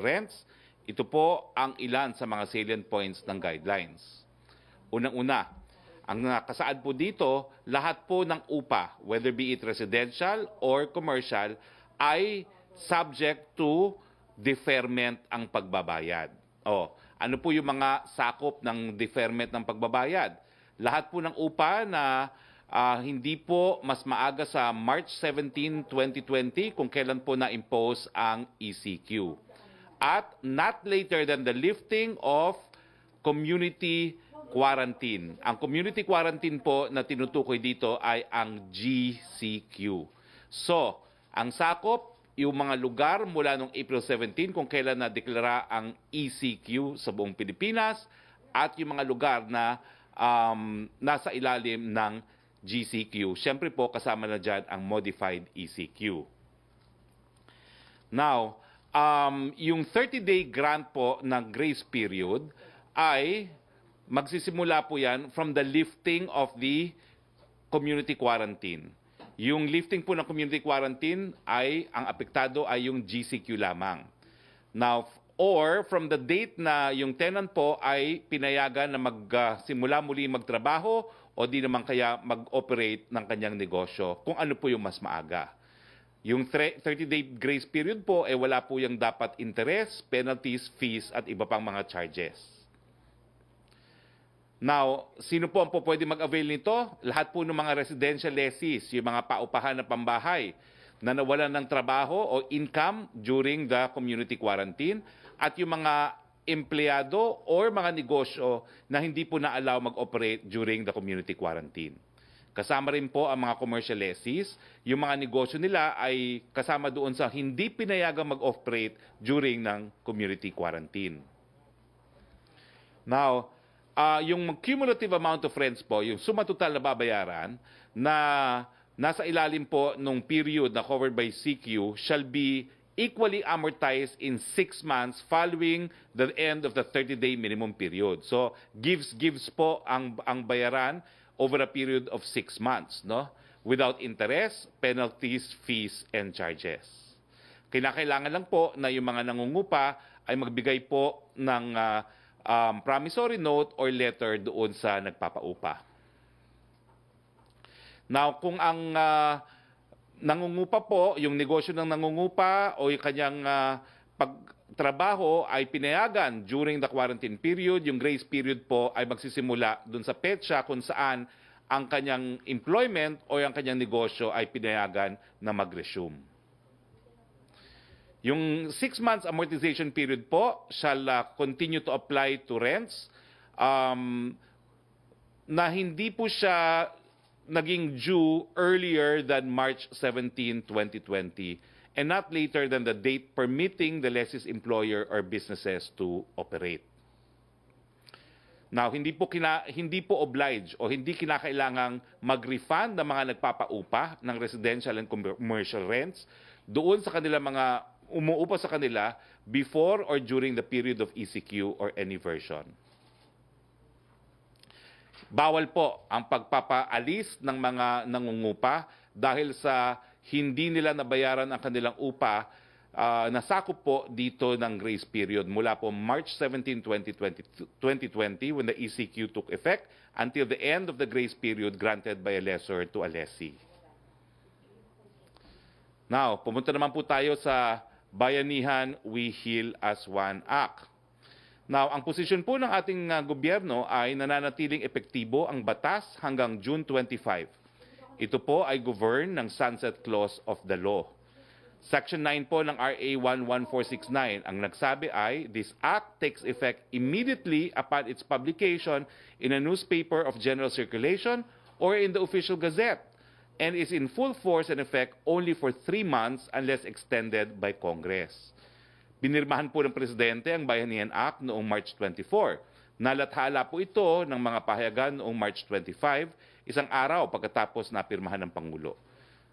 rents. Ito po ang ilan sa mga salient points ng guidelines. Unang-una, ang nakasaad po dito, lahat po ng upa, whether be it residential or commercial, ay subject to deferment ang pagbabayad. Ano po yung mga sakop ng deferment ng pagbabayad? Lahat po ng upa na hindi po mas maaga sa March 17, 2020 kung kailan po na-impose ang ECQ. At not later than the lifting of community quarantine. Ang community quarantine po na tinutukoy dito ay ang GCQ. So, ang sakop, yung mga lugar mula noong April 17 kung kailan na-deklara ang ECQ sa buong Pilipinas at yung mga lugar na nasa ilalim ng GCQ. Siyempre po, kasama na dyan ang modified ECQ. Now, yung 30-day grant po ng grace period ay magsisimula po yan from the lifting of the community quarantine. Yung lifting po ng community quarantine ay, ang apektado ay yung GCQ lamang. Now, or from the date na yung tenant po ay pinayagan na magsimula muli magtrabaho o di naman kaya mag-operate ng kanyang negosyo, kung ano po yung mas maaga. Yung 30-day grace period po, wala po yung dapat interest, penalties, fees, at iba pang mga charges. Now, sino po ang po pwede mag-avail nito? Lahat po ng mga residential lessees, yung mga paupahan na pambahay na nawalan ng trabaho o income during the community quarantine, at yung mga empleyado or mga negosyo na hindi po na-allow mag-operate during the community quarantine. Kasama rin po ang mga commercial lessees. Yung mga negosyo nila ay kasama doon sa hindi pinayagang mag-operate during ng community quarantine. Now, yung cumulative amount of rents po, yung suma total na babayaran na nasa ilalim po nung period na covered by CQ shall be equally amortized in 6 months following the end of the 30-day minimum period. So, gives po ang bayaran over a period of 6 months, no? Without interest, penalties, fees, and charges. Kinakailangan lang po na yung mga nangungupa ay magbigay po ng promissory note or letter doon sa nagpapaupa. Now, kung ang nangungupa po, yung negosyo ng nangungupa o yung kanyang pagtrabaho ay pinayagan during the quarantine period, yung grace period po ay magsisimula dun sa petsa kung saan ang kanyang employment o yung kanyang negosyo ay pinayagan na mag-resume. Yung 6 months amortization period po shall continue to apply to rents na hindi po siya naging due earlier than March 17, 2020 and not later than the date permitting the lessee's employer or businesses to operate. Now, hindi po obliged o hindi kinakailangang mag-refund ng mga nagpapaupa ng residential and commercial rents doon sa kanila mga umuupa sa kanila before or during the period of ECQ or any version. Bawal po ang pagpapaalis ng mga nangungupa dahil sa hindi nila nabayaran ang kanilang upa nasakop po dito ng grace period mula po March 17, 2020 when the ECQ took effect until the end of the grace period granted by a lessor to a lessee. Now, pumunta naman po tayo sa Bayanihan We Heal as One Act. Now, ang posisyon po ng ating gobyerno ay nananatiling epektibo ang batas hanggang June 25. Ito po ay govern ng sunset clause of the law. Section 9 po ng RA 11469 ang nagsabi ay, this act takes effect immediately upon its publication in a newspaper of general circulation or in the official gazette and is in full force and effect only for 3 months unless extended by Congress. Binirmahan po ng Presidente ang Bayanihan Act noong March 24. Nalathala po ito ng mga pahayagan noong March 25, isang araw pagkatapos napirmahan ng Pangulo.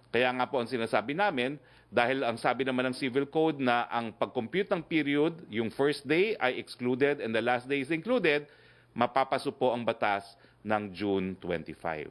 Kaya nga po ang sinasabi namin, dahil ang sabi naman ng Civil Code na ang pag-compute ng period, yung first day ay excluded and the last day is included, mapapaso po ang batas ng June 25.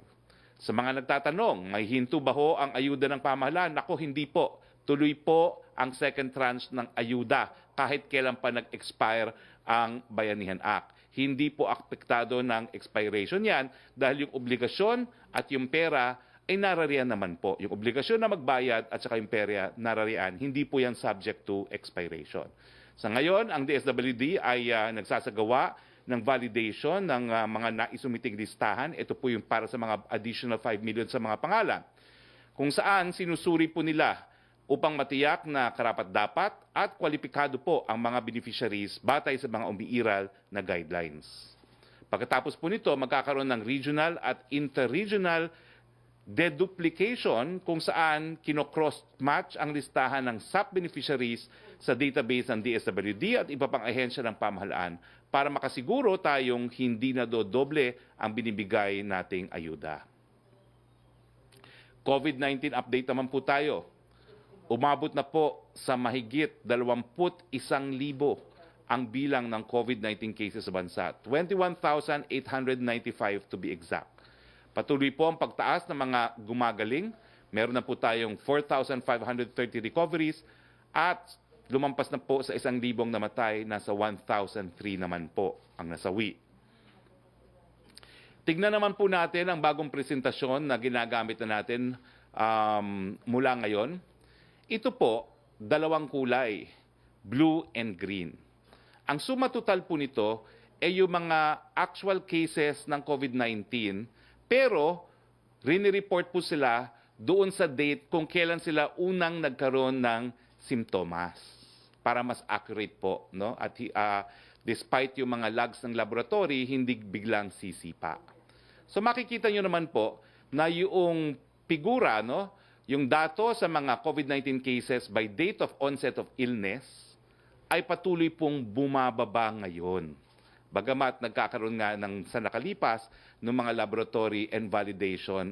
Sa mga nagtatanong, may hinto ba ho ang ayuda ng pamahalaan? Nako, hindi po. tuloy po ang second tranche ng ayuda kahit kailan pa nag-expire ang Bayanihan Act. Hindi po apektado ng expiration yan dahil yung obligasyon at yung pera ay narariyan naman po. Yung obligasyon na magbayad at saka yung pera narariyan, hindi po yan subject to expiration. Sa ngayon, ang DSWD ay nagsasagawa ng validation ng mga naisumiting listahan. Ito po yung para sa mga additional 5 million sa mga pangalan. Kung saan sinusuri po nila upang matiyak na karapat-dapat at kwalipikado po ang mga beneficiaries batay sa mga umiiral na guidelines. Pagkatapos po nito, magkakaroon ng regional at interregional deduplication kung saan kino-cross-match ang listahan ng SAP beneficiaries sa database ng DSWD at iba pang ahensya ng pamahalaan para makasiguro tayong hindi na dodoble ang binibigay nating ayuda. COVID-19 update naman po tayo. Umabot na po sa mahigit 21,000 ang bilang ng COVID-19 cases sa bansa. 21,895 to be exact. Patuloy po ang pagtaas ng mga gumagaling. Meron na po tayong 4,530 recoveries at lumampas na po sa 1,000 namatay, nasa 1,003 naman po ang nasawi. Tignan naman po natin ang bagong presentasyon na ginagamit na natin mula ngayon. Ito po, dalawang kulay, blue and green. Ang suma total po nito ay yung mga actual cases ng COVID-19, pero rini-report po sila doon sa date kung kailan sila unang nagkaroon ng simptomas para mas accurate po, no? At despite yung mga logs ng laboratory, hindi biglang sisipa. So makikita nyo naman po na yung figura, no, yung dato sa mga COVID-19 cases by date of onset of illness ay patuloy pong bumababa ngayon. Bagamat nagkakaroon nga ng sa nakalipas ng mga laboratory and validation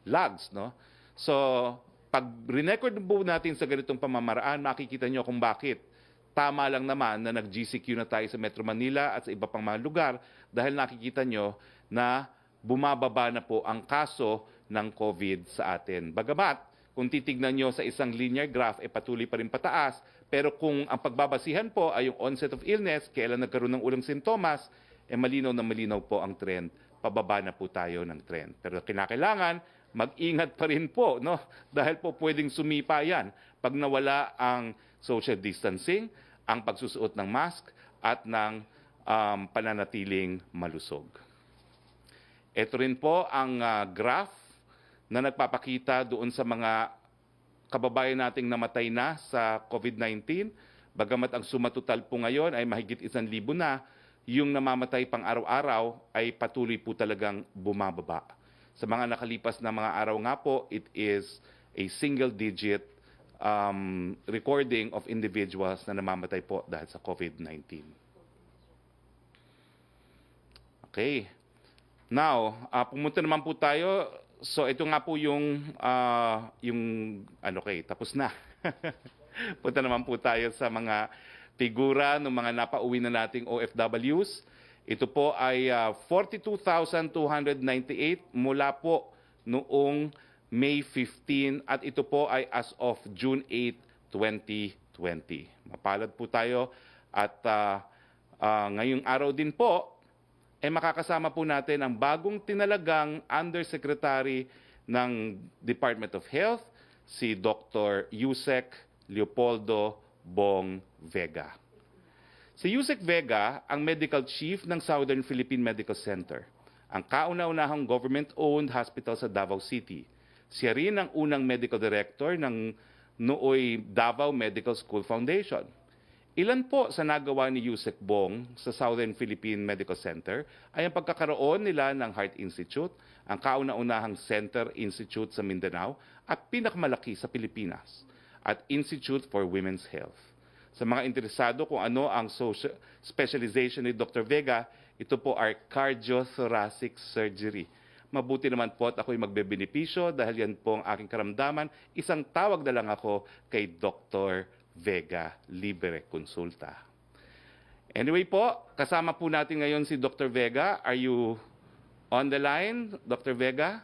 logs, no? So, pag record po natin sa ganitong pamamaraan, makikita nyo kung bakit. Tama lang naman na nag-GCQ na tayo sa Metro Manila at sa iba pang mga lugar dahil nakikita nyo na bumababa na po ang kaso ng COVID sa atin. Bagamat, kung titignan nyo sa isang linear graph, patuloy pa rin pataas. Pero kung ang pagbabasihan po ay yung onset of illness, kailan nagkaroon ng unang sintomas, malinaw na malinaw po ang trend. Pababa na po tayo ng trend. Pero kinakailangan, mag-ingat pa rin po, no? Dahil po pwedeng sumipa yan pag nawala ang social distancing, ang pagsusuot ng mask, at ng pananatiling malusog. Ito rin po ang graph na nagpapakita doon sa mga kababayan nating namatay na sa COVID-19. Bagamat ang suma total po ngayon ay mahigit 1,000 na, yung namamatay pang araw-araw ay patuloy po talagang bumababa. Sa mga nakalipas na mga araw nga po, it is a single-digit recording of individuals na namamatay po dahil sa COVID-19. Okay. Now, pumunta naman po tayo. So ito nga po yung tapos na. Punta naman po tayo sa mga figura ng mga napauwi na nating OFWs. Ito po ay 42,298 mula po noong May 15 at ito po ay as of June 8, 2020. Mapalad po tayo at ngayong araw din po makakasama po natin ang bagong tinalagang Undersecretary ng Department of Health, si Dr. Yusek Leopoldo Bong Vega. Si Yusek Vega ang Medical Chief ng Southern Philippine Medical Center, ang kauna-unahang government-owned hospital sa Davao City. Siya rin ang unang medical director ng nooy Davao Medical School Foundation. Ilan po sa nagawa ni Yusek Bong sa Southern Philippine Medical Center ay ang pagkakaroon nila ng Heart Institute, ang kauna-unahang Center Institute sa Mindanao at pinakamalaki sa Pilipinas, at Institute for Women's Health. Sa mga interesado kung ano ang specialization ni Dr. Vega, ito po ay cardiothoracic surgery. Mabuti naman po at ako'y magbebenepisyo dahil yan po ang aking karamdaman. Isang tawag na lang ako kay Dr. Vega, libre konsulta. Anyway po, kasama po natin ngayon si Dr. Vega. Are you on the line, Dr. Vega?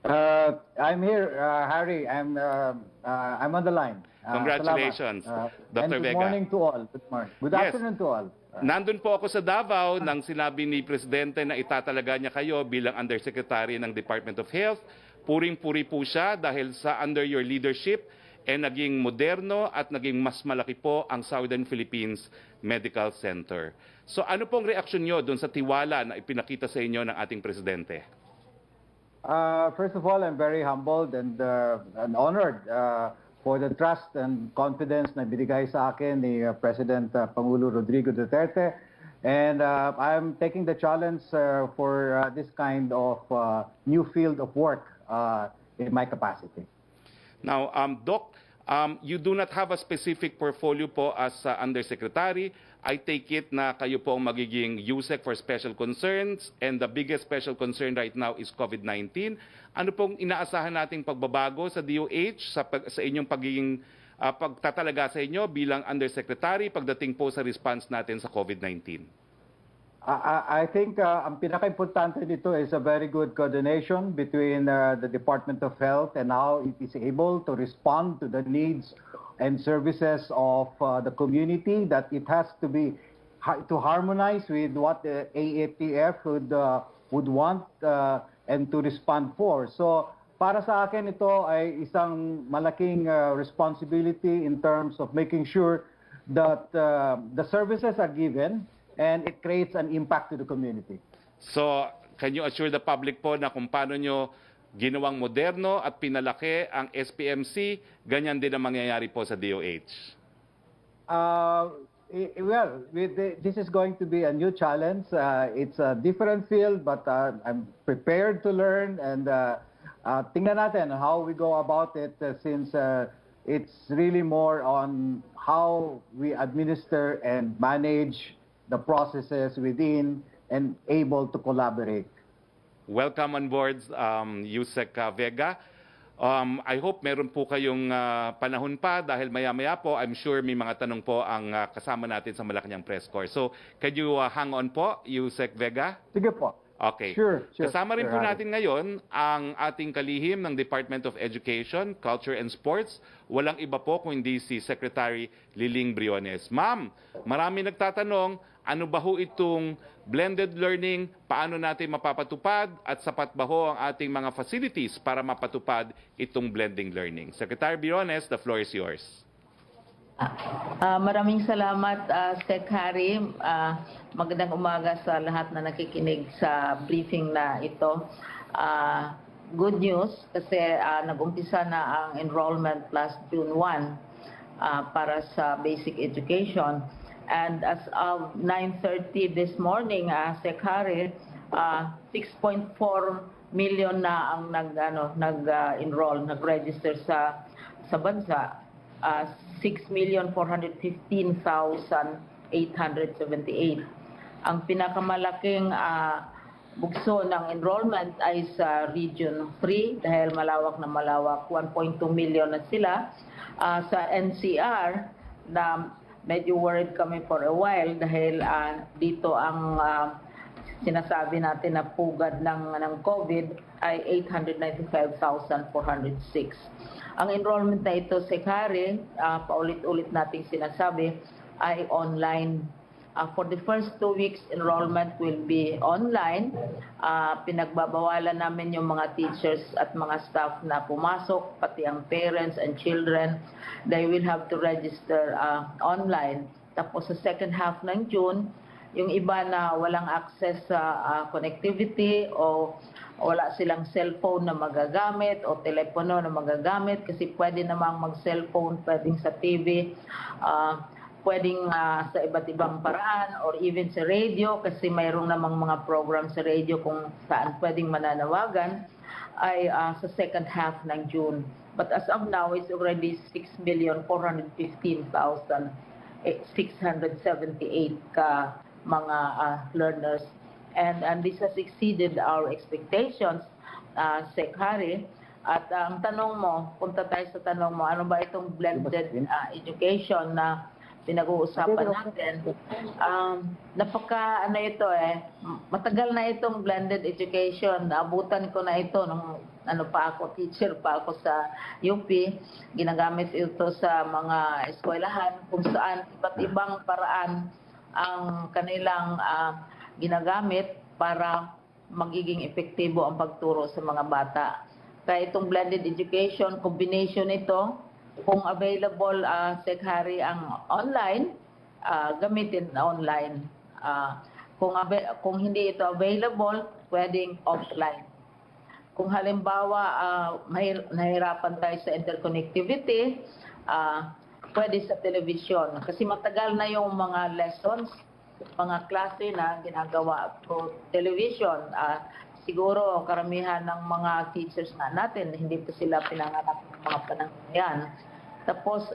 I'm here, Harry. I'm on the line. Congratulations, Salamat. And Dr. good Vega. morning to all. Good morning. Good Yes. afternoon to all. Nandun po ako sa Davao nang sinabi ni Presidente na itatalaga niya kayo bilang Undersecretary ng Department of Health. Puring-puri po siya dahil sa under your leadership naging moderno at naging mas malaki po ang Southern Philippines Medical Center. So ano pong reaksyon niyo doon sa tiwala na ipinakita sa inyo ng ating Presidente? First of all, I'm very humbled and honored for the trust and confidence na binigay sa akin ni President Pangulo Rodrigo Duterte. And I'm taking the challenge for this kind of new field of work in my capacity. Now, Doc, you do not have a specific portfolio po as Undersecretary. I take it na kayo po ang magiging USEC for Special Concerns and the biggest special concern right now is COVID-19. Ano pong inaasahan nating pagbabago sa DOH sa inyong pagiging pagtatalaga sa inyo bilang Undersecretary pagdating po sa response natin sa COVID-19? I think ang pinaka-importante dito is a very good coordination between the Department of Health and how it is able to respond to the needs and services of the community, that it has to be to harmonize with what the AAPF would want and to respond for. So para sa akin ito ay isang malaking responsibility in terms of making sure that the services are given and it creates an impact to the community. So, can you assure the public po na kung paano nyo ginawang moderno at pinalaki ang SPMC, ganyan din ang mangyayari po sa DOH? Well, this is going to be a new challenge. It's a different field, but I'm prepared to learn, and tingnan natin how we go about it since it's really more on how we administer and manage the processes within and able to collaborate. Welcome on board, USEC Vega. I hope meron po kayong panahon pa dahil maya-maya po, I'm sure may mga tanong po ang kasama natin sa Malacañang press corps. So, can you hang on po, USEC Vega? Sige po. Okay. Sure. Kasama rin po Harry. natin ngayon ang ating kalihim ng Department of Education, Culture and Sports. Walang iba po kundi si Secretary Liling Briones. Ma'am, marami nagtatanong, ano ba ho itong blended learning, paano natin mapapatupad at sapat ba ho ang ating mga facilities para mapatupad itong blending learning? Secretary Briones, the floor is yours. Maraming salamat, Sec. Harry. Magandang umaga sa lahat na nakikinig sa briefing na ito. Good news kasi nag-umpisa na ang enrollment last June 1 para sa basic education. And as of 9:30 this morning, Sec. Harry, 6.4 million na ang nag-enroll, nag-register sa bansa. 6,415,878. Ang pinakamalaking bugso ng enrollment ay sa Region 3 dahil malawak na malawak, 1.2 million na sila. Sa NCR, na medyo worried kami for a while dahil dito ang sinasabi natin na pugad ng COVID ay 895,406. Ang enrollment na ito, Sec. Harry, paulit-ulit nating sinasabi, ay online. For the first 2 weeks, enrollment will be online. Pinagbabawalan namin yung mga teachers at mga staff na pumasok, pati ang parents and children. They will have to register online. Tapos sa second half ng June, yung iba na walang access sa connectivity o wala silang cellphone na magagamit o telepono na magagamit kasi pwede namang mag-cellphone, pwedeng sa TV, pwedeng sa iba't ibang paraan or even sa radio kasi mayroong namang mga program sa radio kung saan pwedeng mananawagan ay sa second half ng June. But as of now, it's already 6,415,678 ka mga learners. And this has exceeded our expectations, Sec. Harry. At ang tanong mo, punta tayo sa tanong mo, ano ba itong blended education na pinag-uusapan natin? Matagal na itong blended education. Naabutan ko na ito nung ano pa ako, teacher pa ako sa UP, ginagamit ito sa mga eskwelahan kung saan iba't ibang paraan ang kanilang ginagamit para magiging epektibo ang pagturo sa mga bata. Kaya itong blended education, combination ito, kung available Secretary ang online, gamitin online. Kung hindi ito available, pwedeng offline. Kung halimbawa nahirapan tayo sa interconnectivity, pwede sa television. Kasi matagal na yung mga lessons, mga klase na ginagawa through television. Siguro karamihan ng mga teachers natin, hindi pa sila pinanganak ng mga panahon yan. Tapos,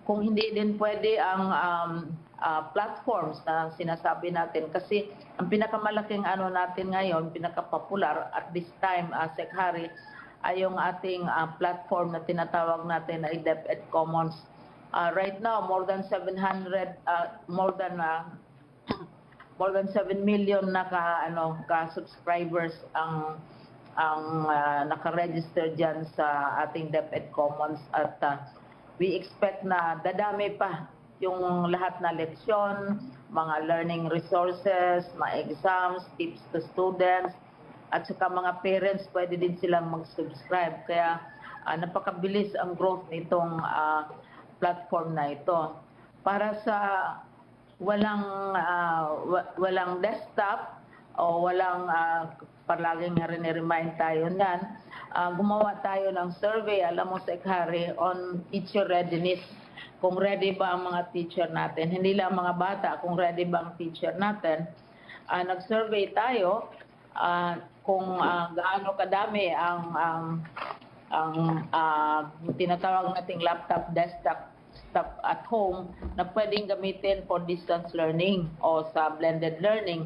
kung hindi din pwede ang platforms na sinasabi natin, kasi ang pinakamalaking ano natin ngayon, pinakapopular at this time, Secretary, ay yung ating platform na tinatawag natin ay DepEd Commons. Right now, more than 7 million na ka-subscribers ang naka-register diyan sa ating DepEd Commons, at we expect na dadami pa yung lahat na leksyon, mga learning resources, mga exams, tips to students, at saka mga parents pwede din silang mag-subscribe. Kaya napakabilis ang growth nitong platform na ito. Para sa walang desktop o walang palaging remind tayo nan, gumawa tayo ng survey, alam mo Secretary, on teacher readiness. Kung ready ba ang mga teacher natin, hindi lang mga bata, kung ready ba ang teacher natin. Nag-survey tayo kung gaano kadami ang tinatawag nating laptop, desktop at home na pwedeng gamitin for distance learning o sa blended learning.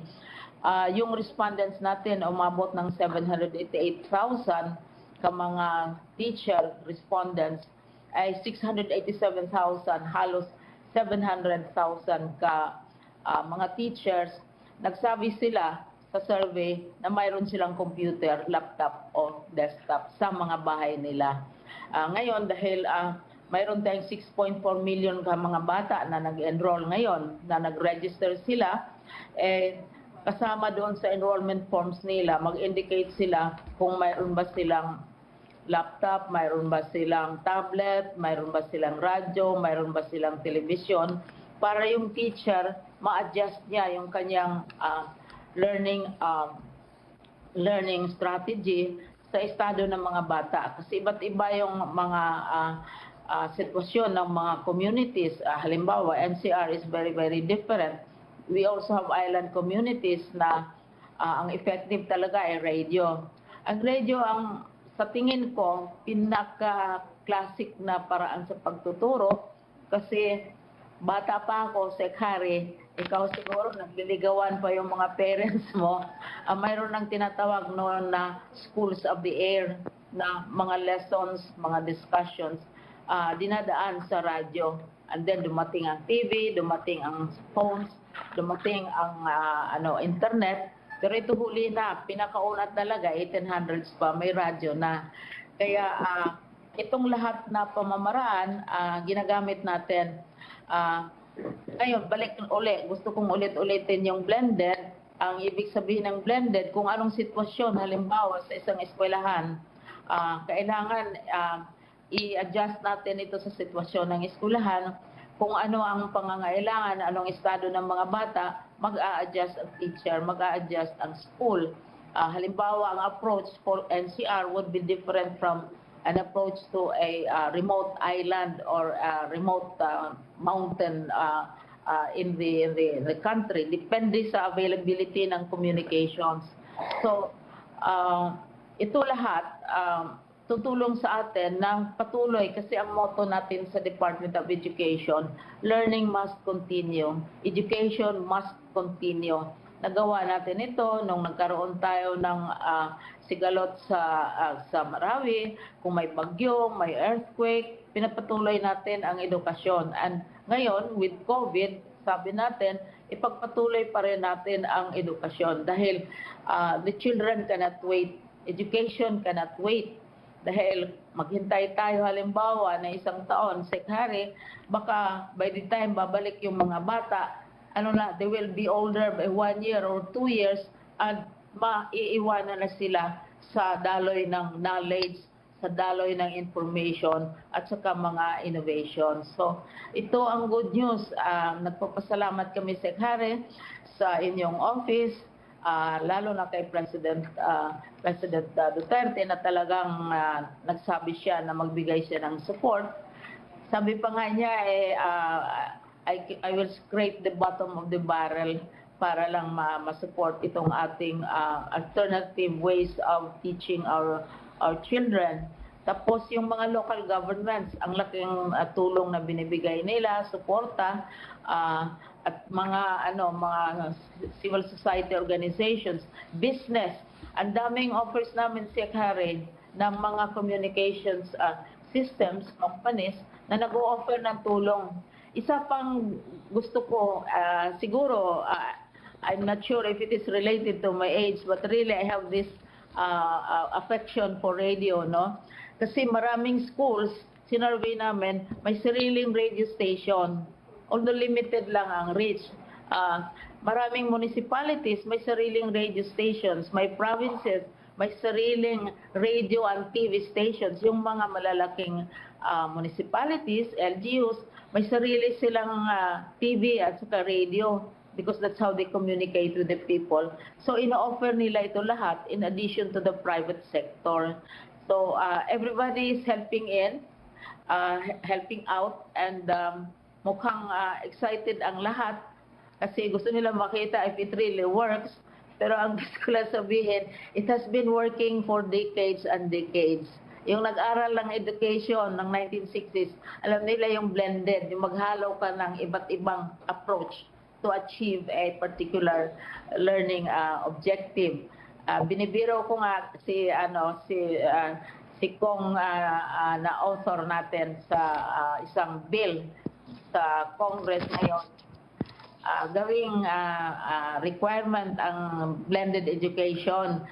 Yung respondents natin umabot ng 788,000 ka mga teacher respondents, ay 687,000, halos 700,000 ka mga teachers. Nagsabi sila sa survey na mayroon silang computer, laptop o desktop sa mga bahay nila. Ngayon, dahil mayroon tayong 6.4 million ka mga bata na nag-enroll ngayon, na nag-register sila, kasama doon sa enrollment forms nila, mag-indicate sila kung mayroon ba silang laptop, mayroon ba silang tablet, mayroon ba silang radyo, mayroon ba silang television, para yung teacher ma-adjust niya yung kanyang learning strategy sa estado ng mga bata. Kasi iba't iba yung mga sitwasyon ng mga communities. Halimbawa, NCR is very, very different. We also have island communities na ang effective talaga ay radio. Ang radio, sa tingin ko, pinaka-classic na paraan sa pagtuturo, kasi bata pa ako, Secretary, ikaw siguro nagliligawan pa yung mga parents mo. Mayroon ng tinatawag noon na schools of the air, na mga lessons, mga discussions, dinadaan sa radyo. And then dumating ang TV, dumating ang phones, dumating ang internet. Pero ito huli na, pinakauna talaga, 1800s pa, may radyo na. Kaya itong lahat na pamamaraan, ginagamit natin. Ngayon, balik uli, gusto kong ulit-ulitin yung blended. Ang ibig sabihin ng blended, kung anong sitwasyon, halimbawa sa isang eskwelahan, kailangan i-adjust natin ito sa sitwasyon ng eskwelahan. Kung ano ang pangangailangan, anong estado ng mga bata, mag-a-adjust ang teacher, mag-a-adjust ang school. Halimbawa, ang approach for NCR would be different from an approach to a remote island or a remote mountain in the country. Depende sa availability ng communications. So, ito lahat tutulong sa atin ng patuloy, kasi ang motto natin sa Department of Education, learning must continue, education must continue. Nagawa natin ito nung nagkaroon tayo ng sigalot sa Marawi, kung may bagyo, may earthquake, pinapatuloy natin ang edukasyon. And ngayon, with COVID, sabi natin, ipagpatuloy pa rin natin ang edukasyon dahil the children cannot wait education cannot wait. Dahil maghintay tayo halimbawa na 1 taon, Secretary, baka by the time babalik yung mga bata, they will be older by 1 year or 2 years at maiiwanan na sila sa daloy ng knowledge, sa daloy ng information at saka mga innovation. So ito ang good news. Nagpapasalamat kami, Secretary, sa inyong office, lalo na kay President Duterte na talagang nagsabi siya na magbigay siya ng support. Sabi pa nga niya, I will scrape the bottom of the barrel para lang ma-support itong ating alternative ways of teaching our children. Tapos yung mga local governments, ang laking tulong na binibigay nila, suporta, at mga civil society organizations, business. Ang daming offers namin, Secretary, ng mga communications systems, companies na nag-o-offer ng tulong. Isa pang gusto ko, siguro, I'm not sure if it is related to my age, but really I have this affection for radio, no? Kasi maraming schools, sinurvey namin, may sariling radio station. Although limited lang ang reach. Maraming municipalities, may sariling radio stations. May provinces, may sariling radio and TV stations. Yung mga malalaking municipalities, LGUs, may sarili silang TV at saka radio because that's how they communicate with the people. So ino-offer nila ito lahat in addition to the private sector. So everybody is helping out, and mukhang excited ang lahat kasi gusto nila makita if it really works. Pero ang gusto ko lang sabihin, it has been working for decades and decades. Yung nag-aral ng education ng 1960s, alam nila yung blended, yung maghalo ka ng iba't ibang approach to achieve a particular learning objective. Binibiro ko nga si Kong na author natin sa isang bill sa Congress ngayon, gawing requirement ang blended education.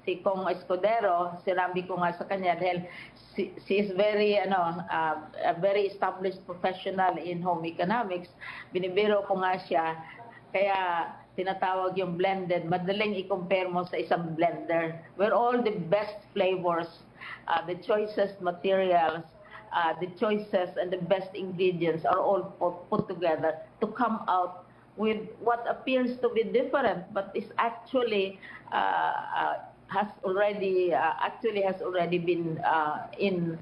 Si Kong Escudero, sinabi ko nga sa kanya dahil she is very a very established professional in home economics. Binibiro ko nga siya, kaya tinatawag yung blended, madaling i-compare mo sa isang blender where all the best flavors, the choicest materials, the choices and the best ingredients are all put together to come out with what appears to be different but is actually has already been in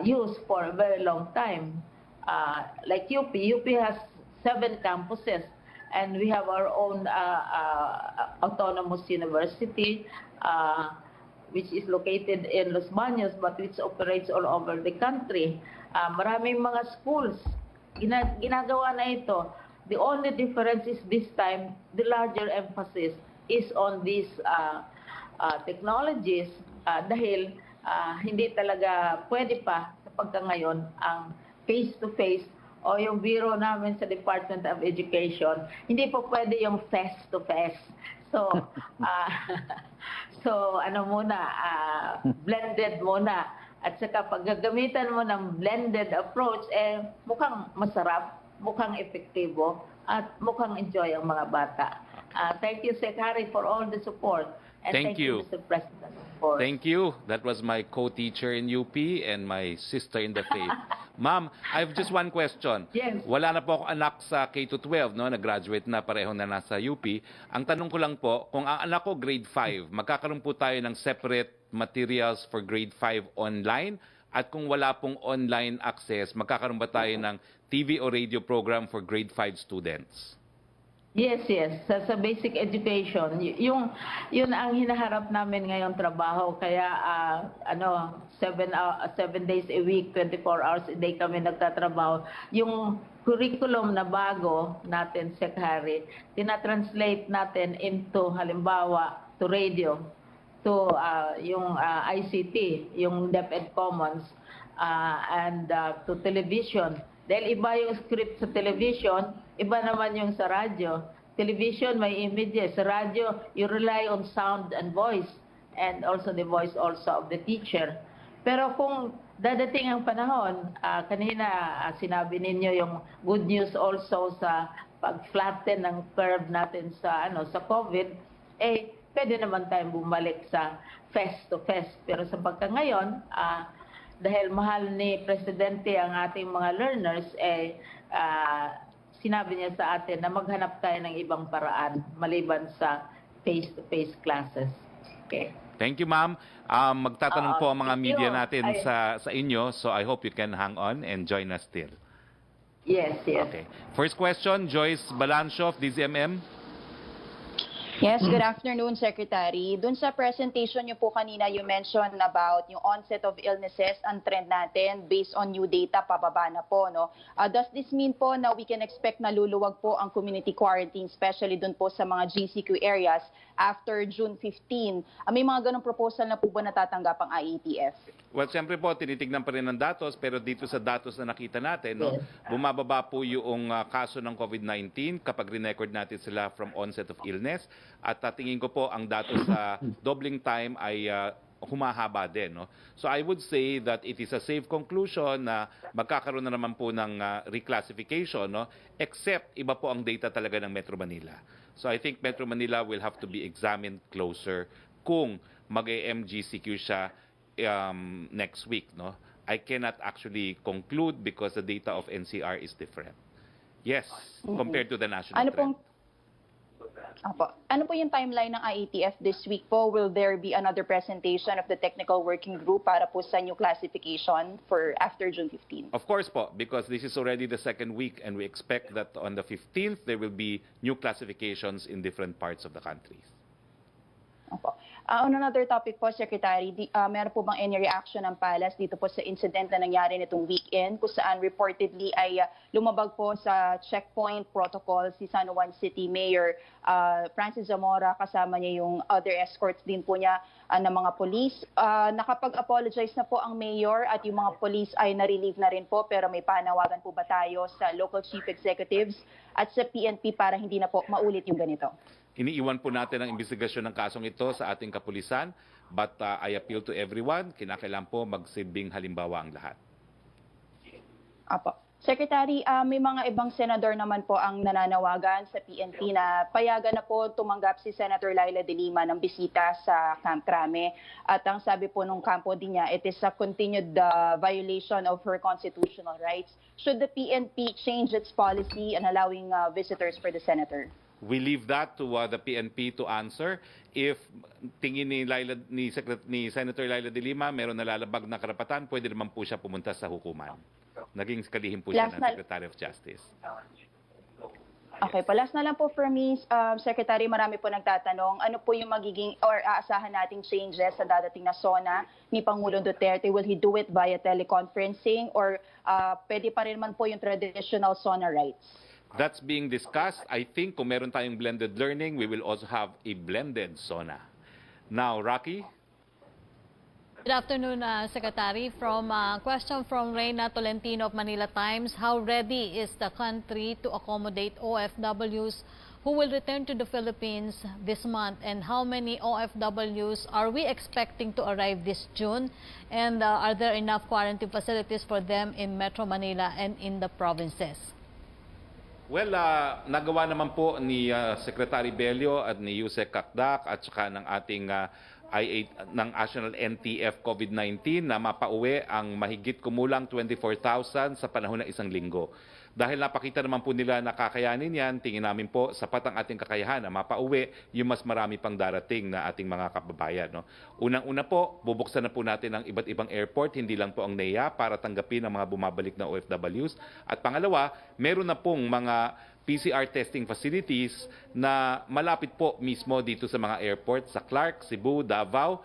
use for a very long time. Like UP has 7 campuses, and we have our own autonomous university, which is located in Los Baños, but which operates all over the country. Maraming mga schools, ginagawa na ito. The only difference is this time, the larger emphasis is on these technologies dahil hindi talaga pwede pa sa pagkangayon ang face-to-face o yung biro namin sa Department of Education, hindi po pwede yung face-to-face. So, blended muna. At saka pag gagamitan mo ng blended approach, mukhang masarap, mukhang epektibo, at mukhang enjoy ang mga bata. Thank you, Secretary, for all the support. And Thank you. Mr. President. For... Thank you. That was my co-teacher in UP and my sister in the faith. Ma'am, I have just one question. Yes. Wala na po ako anak sa K-12, no? Nag-graduate na, pareho na nasa UP. Ang tanong ko lang po, kung ang anak ko grade 5, magkakaroon po tayo ng separate materials for grade 5 online? At kung wala pong online access, magkakaroon ba tayo ng TV o radio program for grade 5 students? Yes. Sa basic education, yun ang hinaharap namin ngayong trabaho. Kaya 7 days a week, 24 hours a day kami nagtatrabaho. Yung curriculum na bago natin, Secretary, tinatranslate natin into halimbawa to radio, to yung ICT, yung DepEd Commons, and to television. Dahil iba yung script sa television, iba naman yung sa radyo. Television, may images. Sa radyo, you rely on sound and voice. and also the voice also of the teacher. Pero kung dadating ang panahon, kanina sinabi ninyo yung good news also sa pag-flatten ng curve natin sa sa COVID, pwede naman tayong bumalik sa face to face. Pero sa pagka-ngayon, dahil mahal ni Presidente ang ating mga learners, sinabi niya sa atin na maghanap tayo ng ibang paraan maliban sa face-to-face classes. Okay. Thank you, ma'am. Magtatanong po ang mga media natin sa inyo, so I hope you can hang on and join us still. Yes, yes. Okay. First question, Joyce Balancio of DZMM. Yes, good afternoon, Secretary. Doon sa presentation niyo po kanina, you mentioned about yung onset of illnesses, ang trend natin based on new data, pababa na po, no? Does this mean po na we can expect na luluwag po ang community quarantine, especially doon po sa mga GCQ areas after June 15? May mga ganong proposal na po ba natatanggap ang IATF? Well, siyempre po, tinitignan pa rin ng datos, pero dito sa datos na nakita natin, no, bumababa po yung kaso ng COVID-19 kapag re-record natin sila from onset of illness. At tingin ko po ang datos sa doubling time ay humahaba din. No? So I would say that it is a safe conclusion na magkakaroon na naman po ng reclassification, no? Except iba po ang data talaga ng Metro Manila. So I think Metro Manila will have to be examined closer kung mag-MGCQ siya next week. No? I cannot actually conclude because the data of NCR is different. Yes, compared to the national trend. Ano po yung timeline ng IATF this week po? Will there be another presentation of the technical working group para po sa new classification for after June 15? Of course po, because this is already the second week and we expect that on the 15th there will be new classifications in different parts of the country. Opo. On another topic po, Secretary, meron po bang any reaction ng Palace dito po sa incident na nangyari nitong weekend kung saan reportedly ay lumabag po sa checkpoint protocol si San Juan City Mayor Francis Zamora, kasama niya yung other escorts din po niya ng mga police. Nakapag-apologize na po ang mayor at yung mga police ay na-relieve na rin po, pero may panawagan po ba tayo sa local chief executives at sa PNP para hindi na po maulit yung ganito? Iniiwan po natin ang investigasyon ng kasong ito sa ating kapulisan, but I appeal to everyone, kinakailangan po magsilbing halimbawa ang lahat. Apo. Secretary, may mga ibang senador naman po ang nananawagan sa PNP na payagan na po tumanggap si Senator Laila de Lima ng bisita sa Camp Crame. At ang sabi po nung kampo din niya, it is a continued violation of her constitutional rights. Should the PNP change its policy in allowing visitors for the senator? We leave that to the PNP to answer. If tingin ni Senator Laila de Lima meron nalalabag na karapatan, pwede naman po siya pumunta sa hukuman. Naging kalihim po siya ng Secretary of Justice. Okay, last na lang po for me, Secretary, marami po nagtatanong, ano po yung magiging or aasahan nating changes sa dadating na SONA ni Pangulong Duterte? Will he do it via teleconferencing or pwede pa rin man po yung traditional SONA rights? That's being discussed. I think kung meron tayong blended learning, we will also have a blended SONA. Now, Roque? Good afternoon, Secretary. From question from Reyna Tolentino of Manila Times, how ready is the country to accommodate OFWs who will return to the Philippines this month? And how many OFWs are we expecting to arrive this June? And are there enough quarantine facilities for them in Metro Manila and in the provinces? Well, nagawa naman po ni Secretary Bello at ni Yusek Kakdak at saka ng ating ng National NTF COVID-19 na mapauwi ang mahigit kumulang 24,000 sa panahon ng isang linggo. Dahil napakita naman po nila na kakayanin yan, tingin namin po sapat ang ating kakayahan na mapauwi yung mas marami pang darating na ating mga kababayan. No? Unang-una po, bubuksan na po natin ang iba't ibang airport, hindi lang po ang NEA para tanggapin ang mga bumabalik na OFWs. At pangalawa, meron na pong mga PCR testing facilities na malapit po mismo dito sa mga airport sa Clark, Cebu, Davao,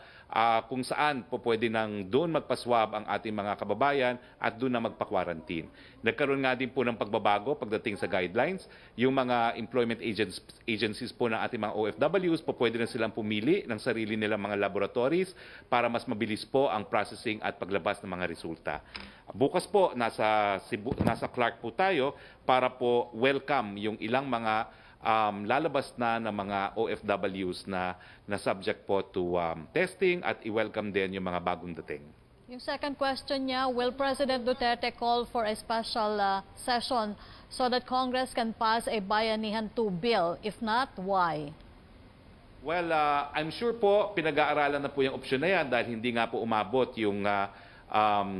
kung saan po pwede nang doon magpaswab ang ating mga kababayan at doon na magpa-quarantine. Nagkaroon nga din po ng pagbabago pagdating sa guidelines. Yung mga employment agencies po ng ating mga OFWs po pwede na silang pumili ng sarili nilang mga laboratories para mas mabilis po ang processing at paglabas ng mga resulta. Bukas po nasa Clark po tayo para po welcome yung ilang mga lalabas na ng mga OFWs na subject po to testing at i-welcome din yung mga bagong dating. Yung second question niya, will President Duterte call for a special session so that Congress can pass a Bayanihan 2 bill? If not, why? Well, I'm sure po pinag-aaralan na po yung opsyon na yan dahil hindi nga po umabot yung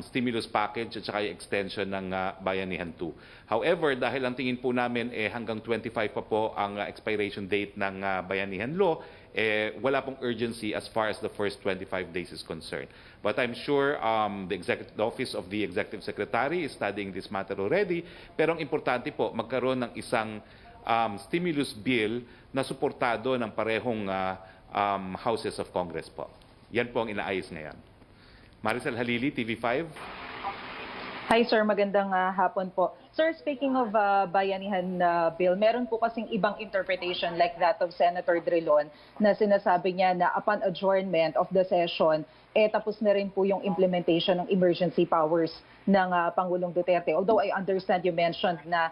stimulus package at saka yung extension ng Bayanihan 2. However, dahil ang tingin po namin hanggang 25 pa po ang expiration date ng Bayanihan Law, wala pong urgency as far as the first 25 days is concerned. But I'm sure the Office of the Executive Secretary is studying this matter already. Pero ang importante po, magkaroon ng isang stimulus bill na suportado ng parehong houses of Congress po. Yan po ang inaayos ngayon. Maricel Halili, TV5. Hi sir, magandang hapon po. Sir, speaking of Bayanihan bill, meron po kasing ibang interpretation like that of Senator Drilon na sinasabi niya na upon adjournment of the session, tapos na rin po yung implementation ng emergency powers ng Pangulong Duterte. Although I understand you mentioned na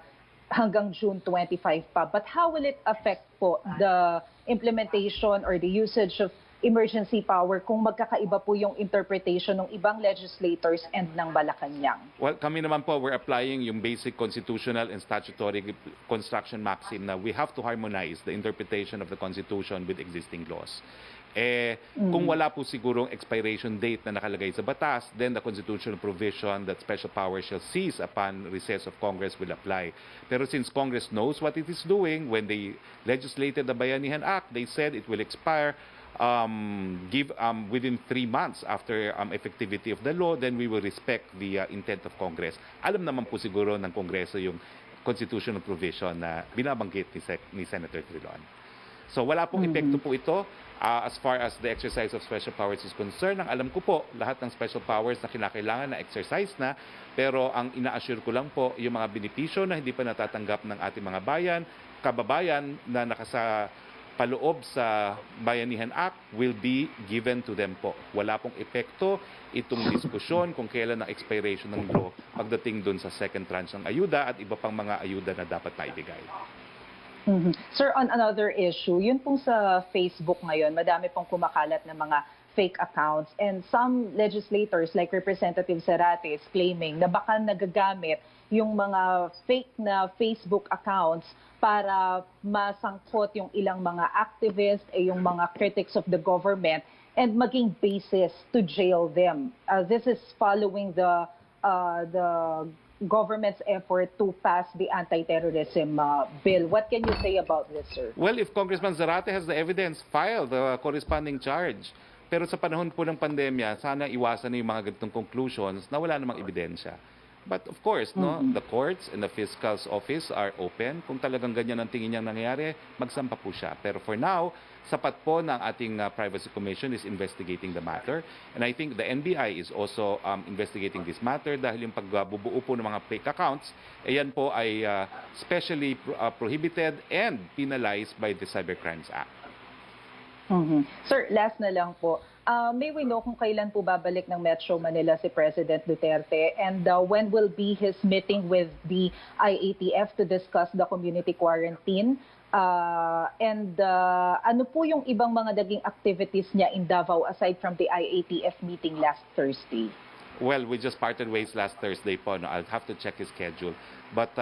hanggang June 25 pa. But how will it affect po the implementation or the usage of emergency power kung magkakaiba po yung interpretation ng ibang legislators and ng Malacañang? Well, kami naman po, we're applying yung basic constitutional and statutory construction maxim na we have to harmonize the interpretation of the Constitution with existing laws. Kung wala po sigurong expiration date na nakalagay sa batas, then the constitutional provision that special power shall cease upon recess of Congress will apply. Pero since Congress knows what it is doing, when they legislated the Bayanihan Act, they said it will expire within 3 months after effectivity of the law, then we will respect the intent of Congress. Alam naman po siguro ng Kongreso yung constitutional provision na binabanggit ni Senator Drilon. So wala pong epekto po ito as far as the exercise of special powers is concerned. Ang alam ko po, lahat ng special powers na kinakailangan na exercise na, pero ang ina-assure ko lang po, yung mga benepisyo na hindi pa natatanggap ng ating mga kababayan na paloob sa Bayanihan Act will be given to them po. Wala pong epekto itong diskusyon kung kailan ang expiration ng law pagdating dun sa second tranche ng ayuda at iba pang mga ayuda na dapat maibigay. Sir, on another issue, yun pong sa Facebook ngayon, madami pong kumakalat na mga fake accounts and some legislators like Representative Serate is claiming na baka nagagamit yung mga fake na Facebook accounts para masangkot yung ilang mga activists, yung mga critics of the government and maging basis to jail them. This is following the government's effort to pass the anti-terrorism bill. What can you say about this, sir? Well, if Congressman Zarate has the evidence, file the corresponding charge. Pero sa panahon po ng pandemya, sana iwasan na yung mga ganitong conclusions na wala namang ebidensya. But of course, the courts and the fiscal's office are open. Kung talagang ganyan ang tingin niyang nangyayari, magsampa po siya. Pero for now, sapat po ng ating Privacy Commission is investigating the matter. And I think the NBI is also investigating this matter dahil yung pagbubuo po ng mga fake accounts, yan po ay specially prohibited and penalized by the Cybercrimes Act. Sir, last na lang po. May we know kung kailan po babalik ng Metro Manila si President Duterte and when will be his meeting with the IATF to discuss the community quarantine? Ano po yung ibang mga naging activities niya in Davao aside from the IATF meeting last Thursday? Well, we just parted ways last Thursday po. No? I'll have to check his schedule. But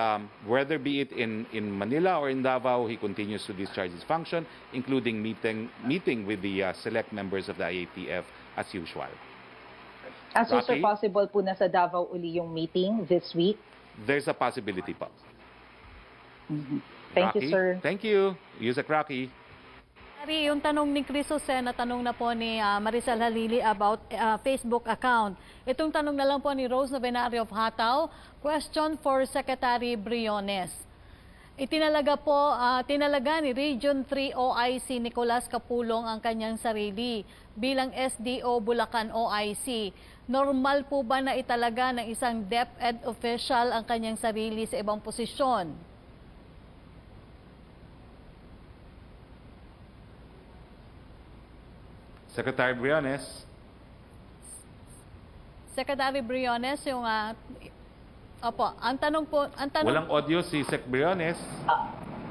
whether be it in Manila or in Davao, he continues to discharge his function, including meeting with the select members of the IATF as usual. So, sir, possible po na sa Davao uli yung meeting this week? There's a possibility po. Thank you, sir. Thank you. Yusek Roque. Yung tanong ni Chris Jose na tanong na po ni Maricel Halili about Facebook account. Itong tanong na lang po ni Rose Novenario of Hataw. Question for Secretary Briones. Tinalaga ni Region 3 OIC Nicolas Capulong ang kanyang sarili bilang SDO Bulacan OIC. Normal po ba na italaga ng isang DepEd official ang kanyang sarili sa ibang posisyon? Secretary Briones. Secretary Briones, yung ang tanong po, Walang audio si Sec Briones.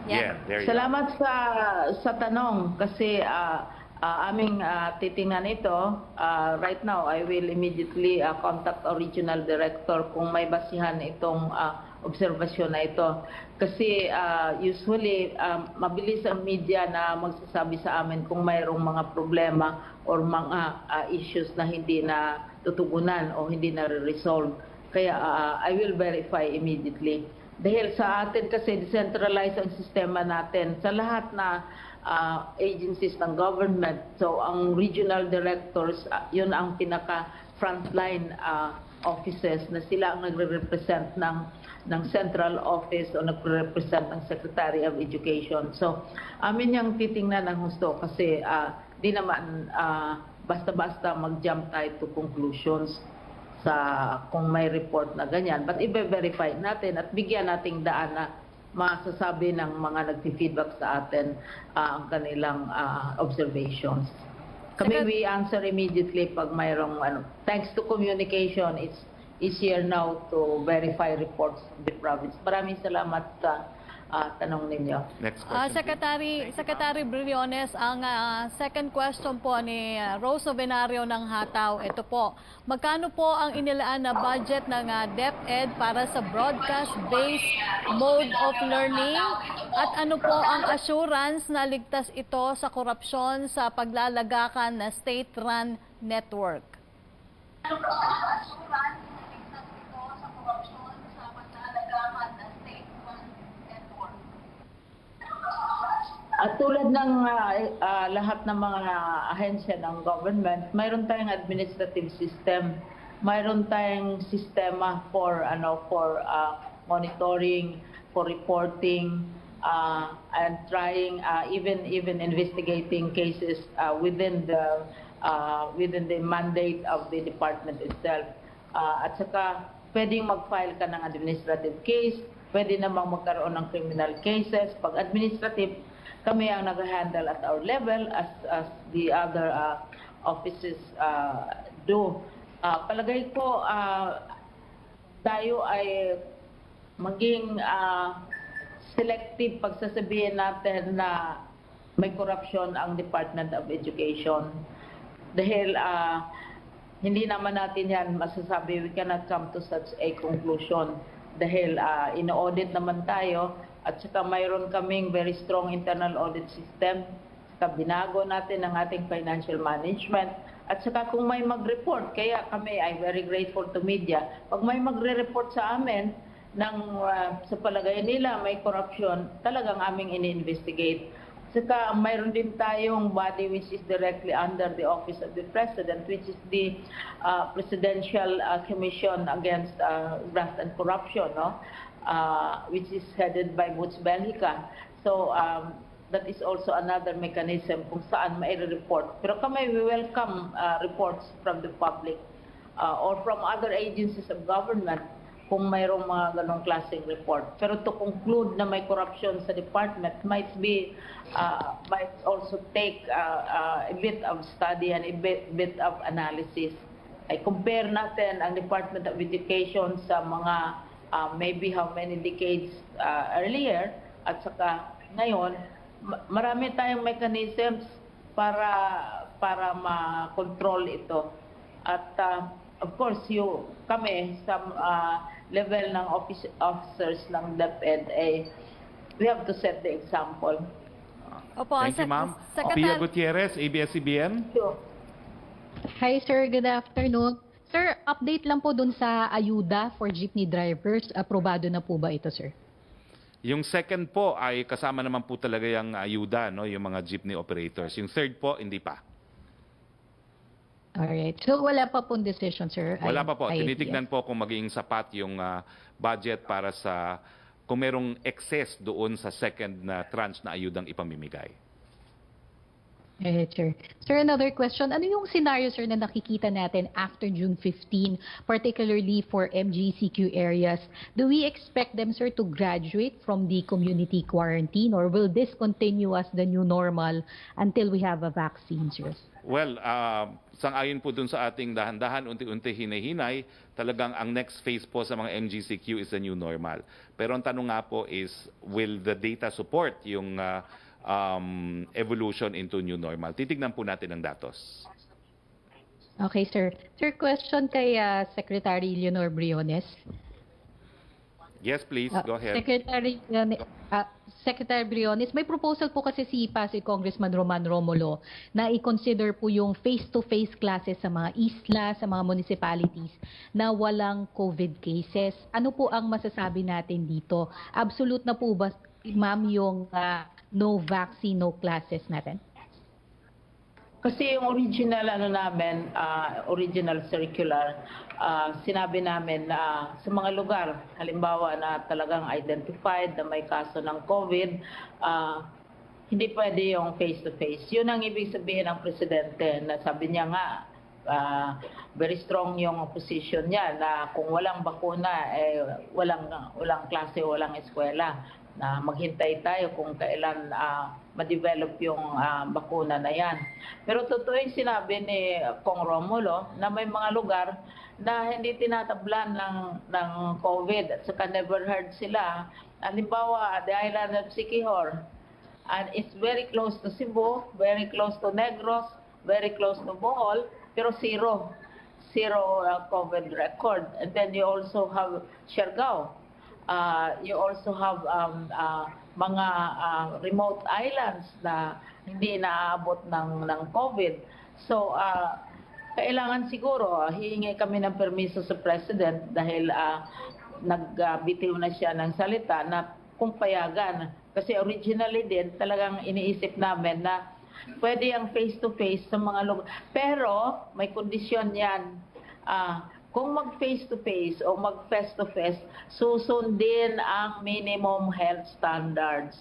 Yeah, there you go. Salamat sa tanong kasi aming titingnan ito. Right now, I will immediately contact our regional director kung may basihan itong obserbasyon na ito. Kasi usually, mabilis ang media na magsasabi sa amin kung mayroong mga problema or mga issues na hindi na tutugunan o hindi na resolve. Kaya I will verify immediately. Dahil sa atin kasi decentralized ang sistema natin sa lahat na agencies ng government. So ang regional directors, yun ang pinaka frontline offices na sila ang nagre-represent ng central office o nagre-represent ng Secretary of Education. So amin yung titingnan ng gusto kasi di naman basta-basta mag-jump tayo to conclusions sa kung may report na ganyan. But i-verify natin at bigyan nating daan na masasabi ng mga nag-feedback sa atin ang kanilang observations. Kami we answer immediately pag mayroong thanks to communication, it's easier now to verify reports of the province. Maraming salamat sa tanong ninyo. Next question. Secretary Briones, ang second question po ni Rose Novenario ng Hataw, ito po. Magkano po ang inilaan na budget ng DepEd para sa broadcast-based mode of learning? At ano po ang assurance na ligtas ito sa korupsyon sa paglalagakan na state-run network? Ano po ang assurance na ligtas ito sa korupsyon sa paglalagakan ng state-run network? At tulad ng lahat ng mga ahensya ng government, mayroon tayong administrative system, mayroon tayong sistema for monitoring, for reporting, and trying even investigating cases within the mandate of the department itself. At saka pwedeng mag-file ka ng administrative case, pwede namang magkaroon ng criminal cases. Pag administrative, kami ang nag-handle at our level as the other offices do. Palagay ko tayo ay maging selective pagsasabihin natin na may corruption ang Department of Education. Dahil hindi naman natin yan masasabi, we cannot come to such a conclusion. Dahil ino-audit naman tayo at saka mayroon kaming very strong internal audit system. Saka binago natin ang ating financial management. At saka kung may mag-report, kaya kami ay very grateful to media. Pag may magre-report sa amin, sa palagay nila may corruption, talagang aming ini-investigate. Saka mayroon din tayong body which is directly under the office of the President, which is the Presidential Commission Against Graft and Corruption, no? Which is headed by Butch Belhica. So that is also another mechanism kung saan mai-report. Pero kami, we welcome reports from the public or from other agencies of government kung mayroong mga ganong klaseng report. Pero to conclude na may corruption sa department might also take a bit of study and a bit of analysis. Ay compare natin ang Department of Education sa mga maybe how many decades earlier at saka ngayon, marami tayong mechanisms para ma-control ito. At of course, kami sa level ng officers ng DepEd, we have to set the example. Opo, Thank you, ma'am. Pia Gutierrez, ABS-CBN. Hi, sir. Good afternoon. Sir, update lang po dun sa ayuda for jeepney drivers. Aprobado na po ba ito, sir? Yung second po ay kasama naman po talaga yung ayuda, no? Yung mga jeepney operators. Yung third po, hindi pa. Alright. So, wala pa pong decision, sir? Wala pa po. Tinitignan po kung magiging sapat yung budget para sa kung merong excess doon sa second na tranche na ayudang ipamimigay. Sir. Sir, another question. Ano yung scenario, sir, na nakikita natin after June 15, particularly for MGCQ areas? Do we expect them, sir, to graduate from the community quarantine, or will this continue as the new normal until we have a vaccine, sir? Well, sang-ayon po dun sa ating dahan-dahan, unti-unti hinay-hinay, talagang ang next phase po sa mga MGCQ is the new normal. Pero ang tanong nga po is, will the data support yung evolution into new normal? Titignan po natin ang datos. Okay, sir. Sir, question kay Secretary Leonor Briones. Yes, please, go ahead. Secretary Briones, may proposal po kasi si Pasig Congressman Roman Romulo na i-consider po yung face-to-face classes sa mga isla, sa mga municipalities na walang COVID cases. Ano po ang masasabi natin dito? Absolute na po ba, ma'am, yung no vaccine, no classes natin? Kasi yung original original circular, sinabi namin na sa mga lugar, halimbawa na talagang identified na may kaso ng COVID, hindi pwede yung face-to-face. Yun ang ibig sabihin ng presidente, na sabi niya nga, very strong yung position niya na kung walang bakuna, walang klase, walang eskwela. Na maghintay tayo kung kailan ma-develop yung bakuna na yan. Pero totoo yung sinabi ni Kong Romulo na may mga lugar na hindi tinatablan ng COVID at saka never heard sila. Halimbawa, the island of Siquijor, and it's very close to Cebu, very close to Negros, very close to Bohol, pero zero COVID record. And then you also have Siargao. You also have mga remote islands na hindi naaabot ng COVID. So, kailangan siguro hihingi kami ng permiso sa President dahil nagbitiw na siya ng salita na kung payagan. Kasi originally din talagang iniisip namin na pwede ang face-to-face sa mga lugar. Pero may kondisyon yan. Kung mag-face-to-face o mag-face-to-face, susundin ang minimum health standards,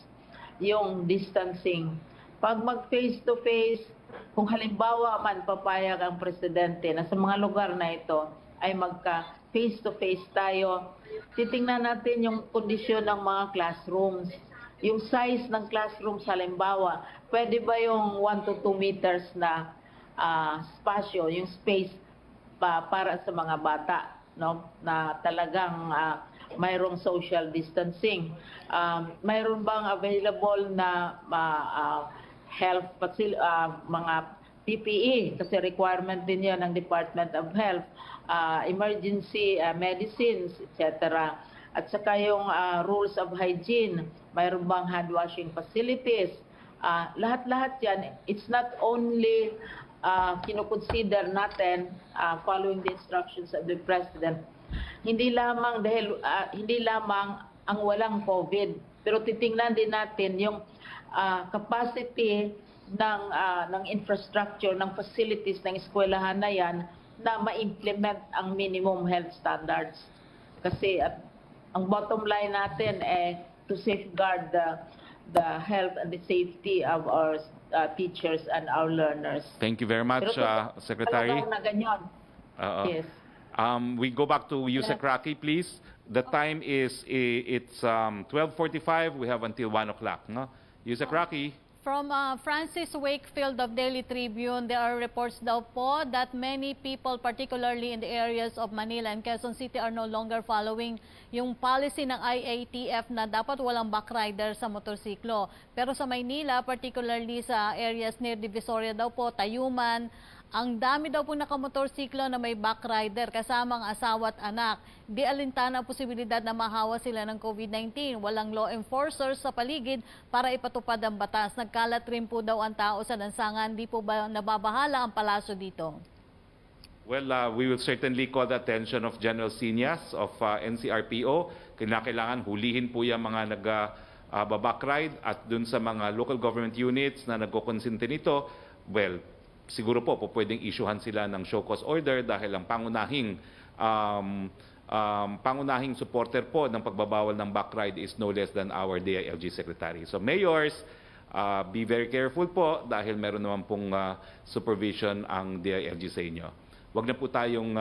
yung distancing. Pag mag-face-to-face, kung halimbawa man papayag ang presidente na sa mga lugar na ito ay magka-face-to-face tayo, titingnan natin yung kondisyon ng mga classrooms. Yung size ng classrooms halimbawa, pwede ba yung 1 to 2 meters na spasyo, yung space para sa mga bata, no, na talagang mayroong social distancing. Mayroon bang available na health mga PPE, kasi requirement din yan ng Department of Health, emergency medicines, etc. At saka yung rules of hygiene, mayroon bang hand washing facilities. Lahat-lahat yan, it's not only kinoconsider natin following the instructions of the President. Hindi lamang ang walang COVID, pero titingnan din natin yung capacity ng infrastructure, ng facilities ng eskwelahan na yan na ma-implement ang minimum health standards. Kasi ang bottom line natin to safeguard the health and the safety of our teachers and our learners. Thank you very much, Secretary. Na ganyan. Yes. We go back to Yusek Roque, please. The time is, it's 12:45. We have until 1 o'clock. No? Yusek Roque. From Francis Wakefield of Daily Tribune, there are reports daw po that many people, particularly in the areas of Manila and Quezon City, are no longer following yung policy ng IATF na dapat walang backrider sa motorsiklo. Pero sa Maynila, particularly sa areas near Divisoria daw po, Tayuman, ang dami daw po nakamotorsiklo na may backrider kasamang asawa at anak. Di alintana ang posibilidad na mahawa sila ng COVID-19. Walang law enforcers sa paligid para ipatupad ang batas. Nagkalat rin po daw ang tao sa lansangan. Di po ba nababahala ang palasyo dito? Well, we will certainly call the attention of General Sinias of NCRPO. Kailangan hulihin po yung mga nag-backride at dun sa mga local government units na nagkukonsente nito, well, siguro po pwedeng issuehan sila ng show cause order dahil ang pangunahing supporter po ng pagbabawal ng backride is no less than our DILG Secretary. So mayors, Be very careful po dahil meron naman pong supervision ang DILG sa inyo. Huwag na po tayong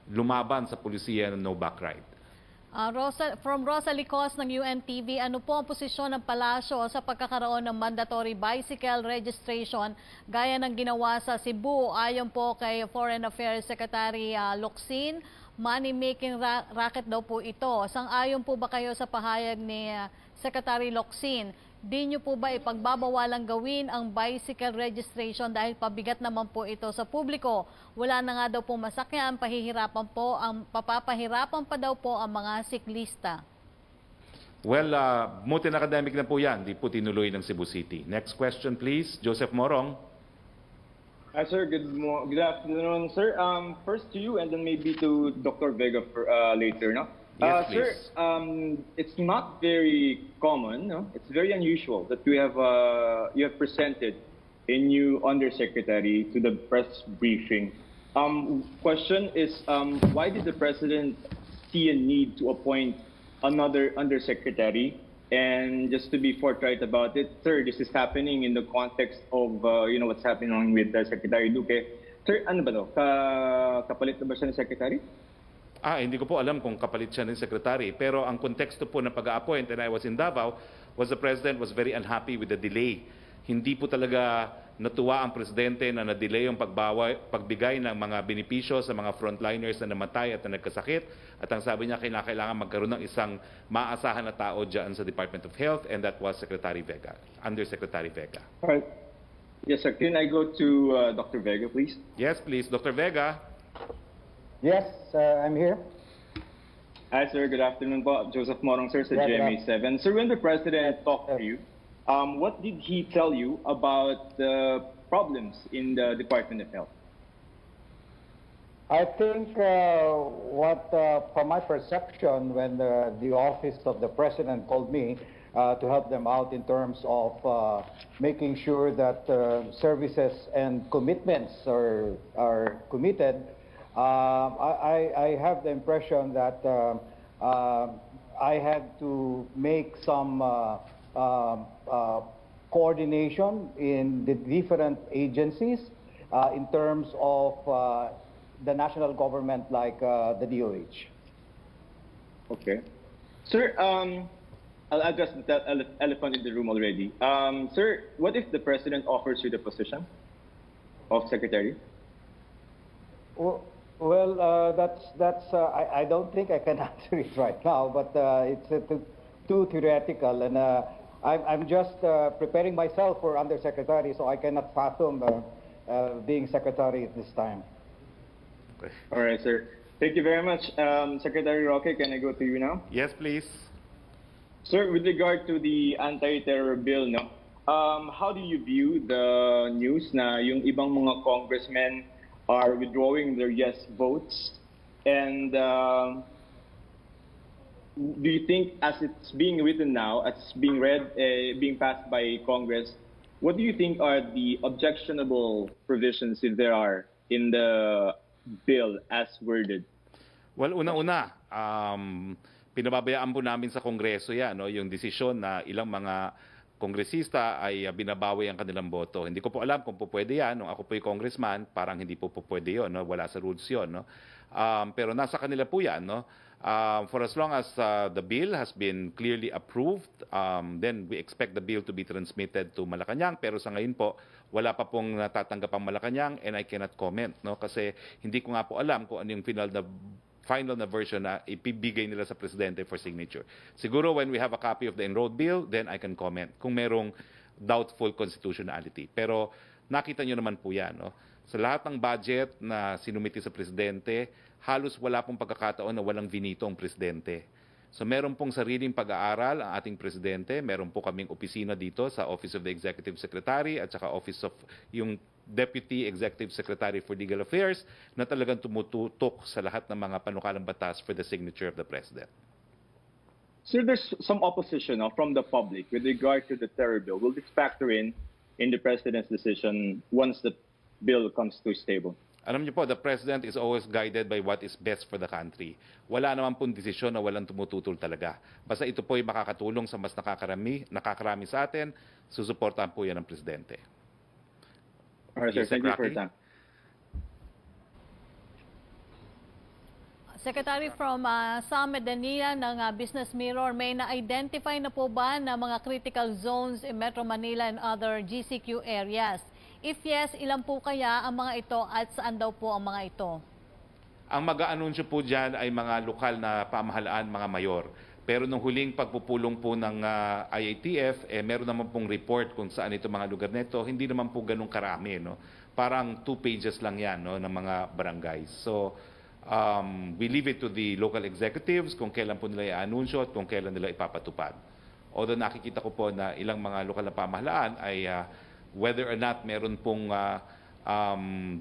lumaban sa pulisiya ng no back ride. From Rosa Licos ng UNTV, ano po ang posisyon ng palasyo sa pagkakaroon ng mandatory bicycle registration gaya ng ginawa sa Cebu? Ayon po kay Foreign Affairs Secretary Locsin, money-making racket daw po ito. Sang-ayon po ba kayo sa pahayag ni Secretary Locsin? Di nyo po ba ipagbabawalang gawin ang bicycle registration dahil pabigat naman po ito sa publiko? Wala na nga daw po masakyan, papapahirapan pa daw po ang mga siklista. Well, multi-academic na po yan, di po tinuloy ng Cebu City. Next question please, Joseph Morong. Hi, sir. Good afternoon, sir. First to you and then maybe to Dr. Vega for, later, no? Yes, sir, please. it's not very common, no? It's very unusual that you have presented a new undersecretary to the press briefing. Question is, why did the president see a need to appoint another undersecretary? And just to be forthright about it, sir, this is happening in the context of what's happening with Secretary Duque. Sir, ano ba to? Kapalit na ba siya ng secretary? Hindi ko po alam kung kapalit siya ng secretary. Pero ang konteksto po ng pag-a-appoint, and I was in Davao, was the president was very unhappy with the delay. Hindi po talaga natuwa ang presidente na na-delay yung pagbigay ng mga benepisyo sa mga frontliners na namatay at na nagkasakit. At ang sabi niya, kailangan magkaroon ng isang maasahan na tao dyan sa Department of Health, and that was Secretary Vega, Undersecretary Vega. All right. Yes, sir. Can I go to Dr. Vega, please? Yes, please. Dr. Vega. Yes, I'm here. Hi, sir. Good afternoon po. Joseph Morong, sir, sa Yeah, GMA7. Sir, when the president talked to you, what did he tell you about the problems in the Department of Health? I think from my perception, when the office of the president called me to help them out in terms of making sure that services and commitments are committed, I have the impression that I had to make some coordination in the different agencies in terms of the national government like the DOH. Okay. Sir, I'll address the elephant in the room already. Sir, what if the president offers you the position of secretary? Well, I don't think I can answer it right now, but it's too theoretical, and I'm just preparing myself for undersecretary, so I cannot fathom being secretary at this time. Okay. All right, sir. Thank you very much. Secretary Roque, can I go to you now? Yes, please. Sir, with regard to the anti-terror bill, no, how do you view the news na yung ibang mga congressmen are withdrawing their yes votes? And do you think, as it's being written now, as it's being read, being passed by Congress, what do you think are the objectionable provisions, if there are, in the bill as worded? Well, una-una, pinababayaan po namin sa Kongreso yan, no, yung desisyon na ilang mga kongresista ay binabawi ang kanilang boto. Hindi ko po alam kung po pwede yan. Nung ako po yung congressman, parang hindi po pwede yun. No? Wala sa rules yun. No? Pero nasa kanila po yan. No? For as long as the bill has been clearly approved, then we expect the bill to be transmitted to Malacañang. Pero sa ngayon po, wala pa pong natatanggap ang Malacañang, and I cannot comment. No? Kasi hindi ko nga po alam kung ano yung final na version na ipibigay nila sa presidente for signature. Siguro when we have a copy of the enrolled bill, then I can comment kung merong doubtful constitutionality. Pero nakita nyo naman po yan. No? Sa lahat ng budget na sinumiti sa presidente, halos wala pong pagkakataon na walang vinito ang presidente. So meron pong sariling pag-aaral ang ating presidente. Meron po kaming opisina dito sa Office of the Executive Secretary at saka Office of yung Deputy Executive Secretary for Legal Affairs na talagang tumututok sa lahat ng mga panukalang batas for the signature of the President. Sir, there's some opposition from the public with regard to the terror bill. Will this factor in the President's decision once the bill comes to stable? Alam niyo po, the President is always guided by what is best for the country. Wala naman pong desisyon na walang tumututol talaga. Basta ito po ay makakatulong sa mas nakakarami sa atin, susuportahan po yan ng Presidente. All right, sir. Yes, Thank you for Roque? your time. Secretary from Sam Medania ng Business Mirror, may na-identify na po ba na mga critical zones in Metro Manila and other GCQ areas? If yes, ilan po kaya ang mga ito at saan daw po ang mga ito? Ang mag-aanunsyo po dyan ay mga lokal na pamahalaan, mga mayor. Pero nung huling pagpupulong po ng IATF, meron naman pong report kung saan ito mga lugar nito. Hindi naman po ganun karami. No? Parang 2 pages lang yan, no, ng mga barangays. So, we leave it to the local executives kung kailan po nila i-anunsyo at kung kailan nila ipapatupad. Although nakikita ko po na ilang mga lokal na pamahalaan ay whether or not meron pong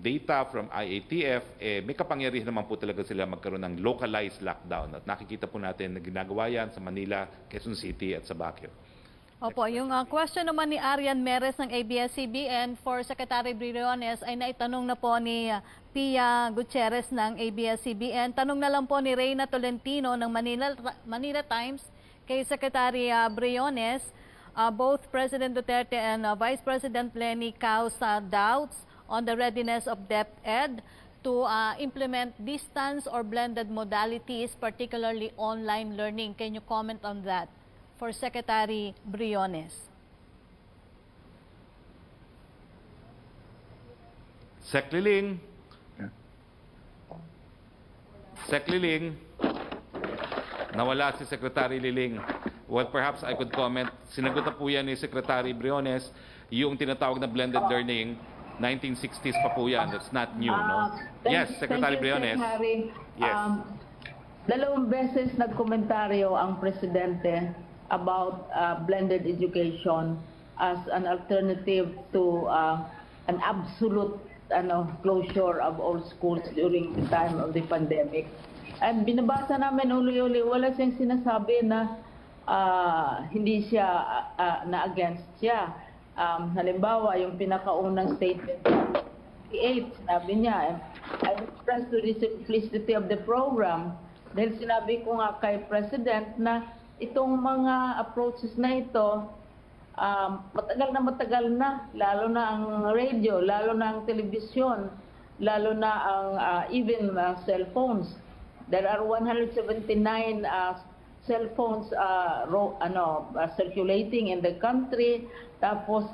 data from IATF, may kapangyarihan naman po talaga sila magkaroon ng localized lockdown. At nakikita po natin na ginagawa yan sa Manila, Quezon City at sa Baguio. Opo, yung question naman ni Arian Meres ng ABS-CBN for Secretary Briones ay naitanong na po ni Pia Gutierrez ng ABS-CBN. Tanong na lang po ni Reyna Tolentino ng Manila Times kay Secretary Briones. Both President Duterte and Vice President Lenny caused doubts on the readiness of DepEd to implement distance or blended modalities, particularly online learning. Can you comment on that for Secretary Briones? Sec Liling. Nawala si Secretary Liling. Well, perhaps I could comment. Sinagot na po yan ni Secretary Briones. Yung tinatawag na blended learning, 1960s pa po yan. That's not new, no? Yes, Secretary Briones. Secretary. Yes. Dalawang beses nagkomentaryo ang Presidente about blended education as an alternative to an absolute closure of all schools during the time of the pandemic. And binabasa namin uli-uli, wala siyang sinasabi na hindi siya na-against siya. Halimbawa, yung pinakaunang statement, 8, sinabi niya, I'm impressed with the simplicity of the program. Dahil sinabi ko nga kay President na itong mga approaches na ito, matagal na, lalo na ang radio, lalo na ang telebisyon, lalo na ang even cell phones. There are 179 cell phones circulating in the country. Tapos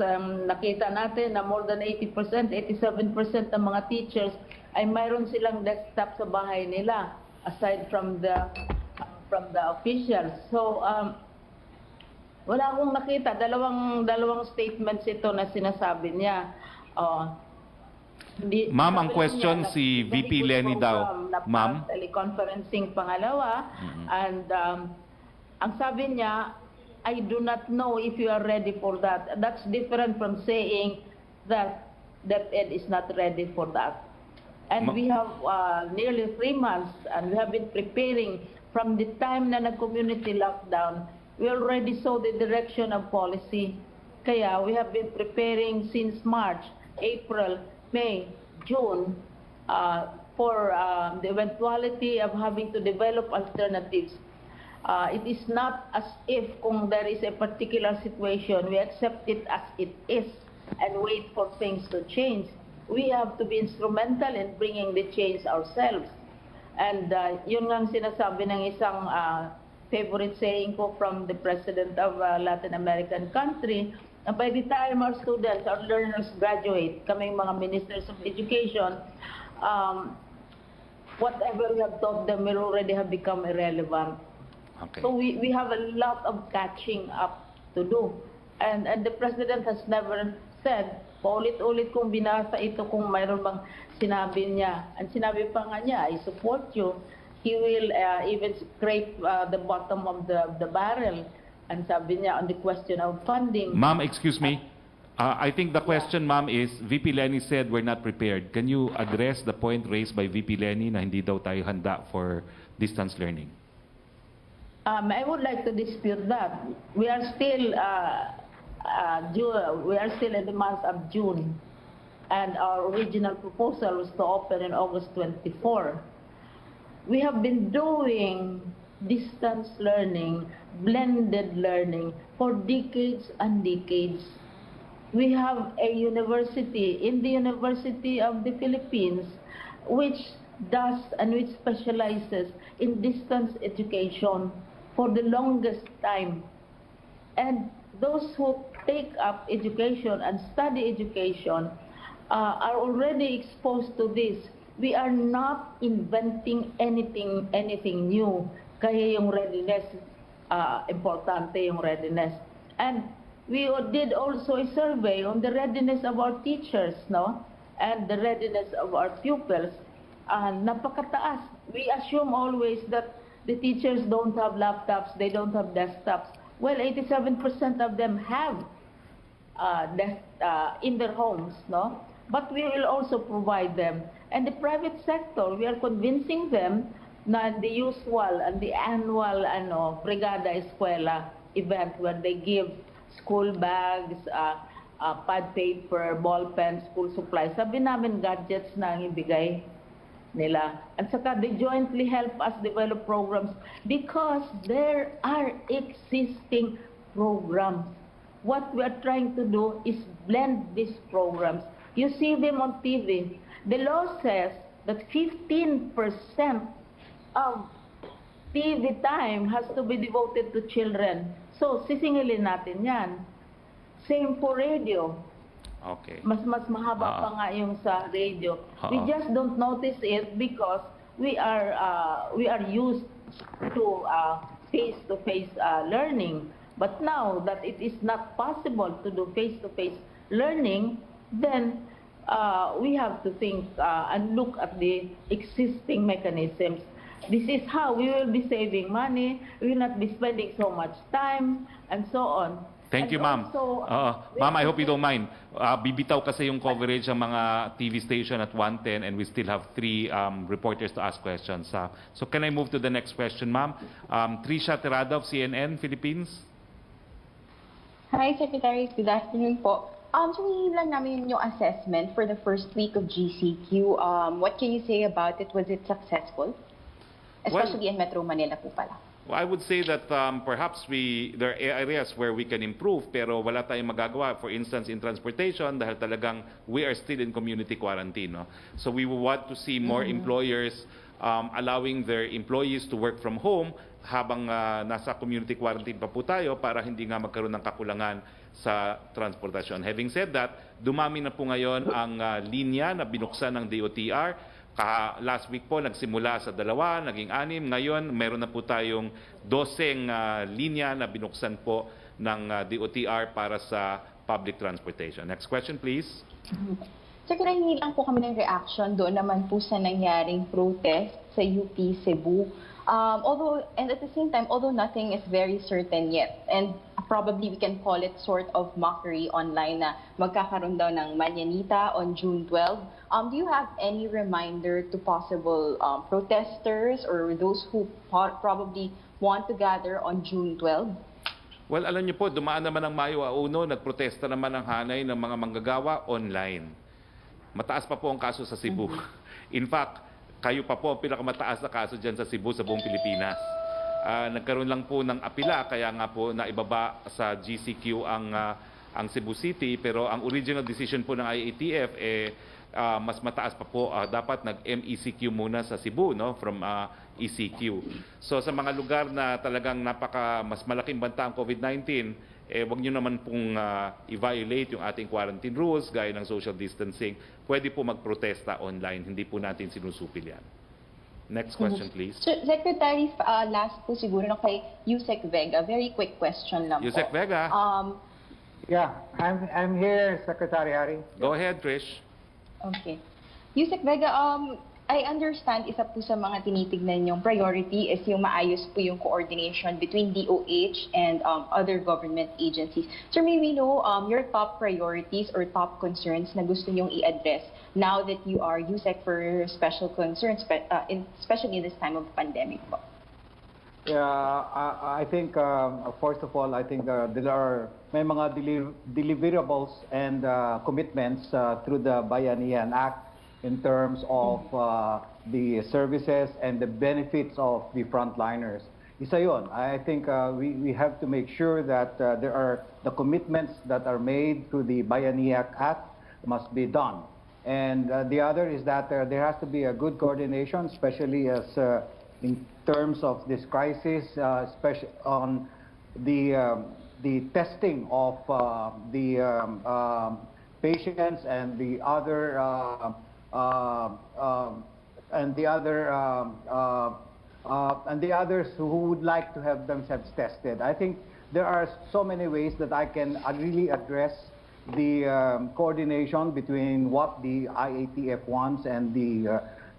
nakita natin na more than 80%, 87% ng mga teachers ay mayroon silang desktop sa bahay nila aside from the officials. So wala akong nakita, dalawang statements ito na sinasabi niya. Ma'am, ang question si VP Lenny daw. Ma'am? Teleconferencing pangalawa. And ang sabi niya, I do not know if you are ready for that. That's different from saying that DepEd is not ready for that. And we have nearly 3 months and we have been preparing from the time na nag-community lockdown. We already saw the direction of policy. Kaya we have been preparing since March, April, May, June for the eventuality of having to develop alternatives. It is not as if kung there is a particular situation, we accept it as it is and wait for things to change. We have to be instrumental in bringing the change ourselves. And yun nga ang sinasabi ng isang favorite saying ko from the president of a Latin American country, by the time our students, our learners graduate, kaming mga ministers of education, whatever we have taught them will already have become irrelevant. Okay. So we have a lot of catching up to do. And the president has never said, paulit-ulit kong binasa ito kung mayroon bang sinabi niya. And sinabi pa nga niya, I support you. He will even scrape the bottom of the barrel. And sabi niya on the question of funding. Ma'am, excuse me. I think the question, ma'am, is VP Lenny said we're not prepared. Can you address the point raised by VP Lenny na hindi daw tayo handa for distance learning? I would like to dispute that. We are still in the month of June. and our original proposal was to open in August 24. We have been doing distance learning, blended learning for decades and decades. We have a university in the University of the Philippines which does and which specializes in distance education for the longest time. And those who take up education and study education are already exposed to this. We are not inventing anything new. Kaya yung readiness, importante yung readiness. And we did also a survey on the readiness of our teachers, no? And the readiness of our pupils. Napakataas. We assume always that the teachers don't have laptops, they don't have desktops. Well, 87% of them have in their homes, no? But we will also provide them. And the private sector, we are convincing them na the usual and the annual Brigada Eskwela event where they give school bags, pad paper, ball pens, school supplies. Sabi namin gadgets na ang ibigay nila. And saka they jointly help us develop programs because there are existing programs. What we are trying to do is blend these programs. You see them on TV. The law says that 15% of TV time has to be devoted to children. So, sisingilin natin yan. Same for radio. Okay. Mas mahaba pa nga yung sa radio. We just don't notice it because we are used to face-to-face learning. But now that it is not possible to do face-to-face learning, then we have to think and look at the existing mechanisms. This is how we will be saving money, we will not be spending so much time, and so on. Thank you, ma'am. Ma'am, I hope you don't mind. Bibitaw kasi yung coverage ng mga TV station at 1:10 and we still have 3 reporters to ask questions. So can I move to the next question, ma'am? Trisha Terada of CNN, Philippines. Hi, Secretary. Good afternoon po. So hihingin lang namin yung assessment for the first week of GCQ. What can you say about it? Was it successful? Especially in Metro Manila po pala. Well, I would say that perhaps there are areas where we can improve pero wala tayong magagawa. For instance, in transportation, dahil talagang we are still in community quarantine. No? So we want to see more employers allowing their employees to work from home habang nasa community quarantine pa po tayo para hindi nga magkaroon ng kakulangan sa transportasyon. Having said that, dumami na po ngayon ang linya na binuksan ng DOTR. Last week po, nagsimula sa 2, naging 6. Ngayon, meron na po tayong 12 linya na binuksan po ng DOTR para sa public transportation. Next question, please. Secretary, hindi lang po kami ng reaction doon naman po sa nangyaring protest sa UP Cebu. And at the same time, although nothing is very certain yet, and probably we can call it sort of mockery online na magkakaroon daw ng Mañanita on June 12. Do you have any reminder to possible protesters or those who probably want to gather on June 12? Well, alam niyo po, dumaan naman ang Mayo 1, nagprotesta naman ang hanay ng mga manggagawa online. Mataas pa po ang kaso sa Cebu. In fact, kayo pa po ang pinakamataas na kaso dyan sa Cebu sa buong Pilipinas. Nagkaroon lang po ng apila, kaya nga po naibaba sa GCQ ang Cebu City, pero ang original decision po ng IATF mas mataas pa po. Dapat nag-MECQ muna sa Cebu, no, from ECQ. So sa mga lugar na talagang mas malaking banta ang COVID-19, wag nyo naman pong i-violate yung ating quarantine rules gaya ng social distancing. Pwede po magprotesta online, hindi po natin sinusupil yan. Next question, please. So, Secretary, last po siguro na kay Yusek Vega. Very quick question lang Yusek po. Vega. Yeah, I'm here, Secretary Harry. Go ahead, Trish. Okay. Yusek Vega, I understand isa po sa mga tinitignan yung priority is yung maayos po yung coordination between DOH and other government agencies. So may we know your top priorities or top concerns na gusto nyong i-address now that you are USEC for special concerns, especially in this time of pandemic po? Yeah, I think first of all, I think there are may mga deliverables and commitments through the Bayanihan Act in terms of the services and the benefits of the frontliners. Isa yun. I think we have to make sure that there are the commitments that are made through the Bayanihan Act must be done. And the other is that there has to be a good coordination, especially as in terms of this crisis, especially on the testing of the patients and the other and the others who would like to have themselves tested. I think there are so many ways that I can really address the coordination between what the IATF wants and the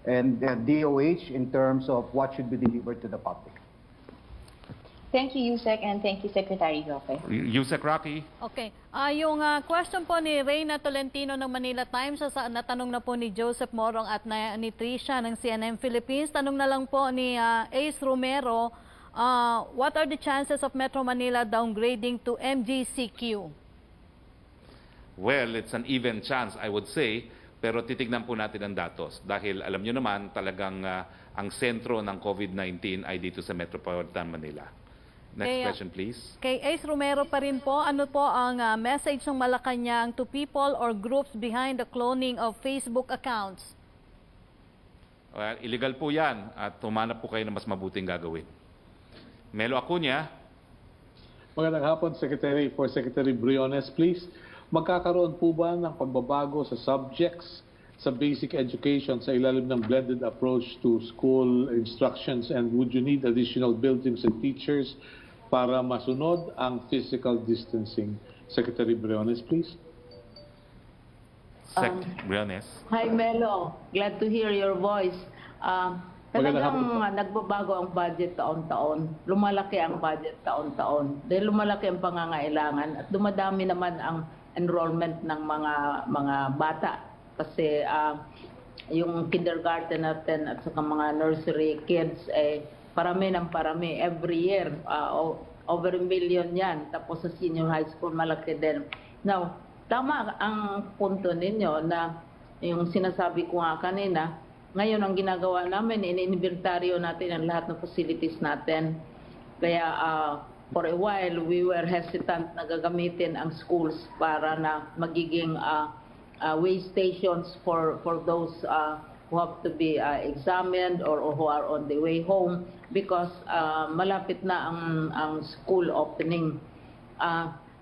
DOH in terms of what should be delivered to the public. Thank you, Yusek, and thank you, Secretary Roque. Yusek Roque. Okay. Yung question po ni Reyna Tolentino ng Manila Times, natanong na po ni Joseph Morong at ni Tricia ng CNN Philippines. Tanong na lang po ni Ace Romero, what are the chances of Metro Manila downgrading to MGCQ? Well, it's an even chance, I would say, pero titignan po natin ang datos. Dahil alam nyo naman, talagang ang sentro ng COVID-19 ay dito sa Metropolitan Manila. Next question, please. Kay Ace Romero pa rin po, ano po ang message ng Malacañang to people or groups behind the cloning of Facebook accounts? Well, illegal po yan at tumanap po kayo na mas mabuting gagawin. Melo Acuña. Magandang hapon, Secretary. For Secretary Briones, please. Magkakaroon po ba ng pagbabago sa subjects sa basic education sa ilalim ng blended approach to school instructions, and would you need additional buildings and teachers para masunod ang physical distancing? Secretary Briones, please. Briones. Hi Melo, glad to hear your voice. Talagang nagbabago ang budget taon-taon. Lumalaki ang budget taon-taon. Dahil lumalaki ang pangangailangan at dumadami naman ang enrollment ng mga bata. Kasi yung kindergarten natin at saka mga nursery kids, parami ng parami. Every year, over 1 million yan. Tapos sa senior high school, malaki din. Now, tama ang punto ninyo na yung sinasabi ko nga kanina, ngayon ang ginagawa namin, in-inventaryo natin ang lahat ng facilities natin. Kaya for a while, we were hesitant na gagamitin ang schools para na magiging way stations for those who have to be examined or who are on the way home because malapit na ang school opening.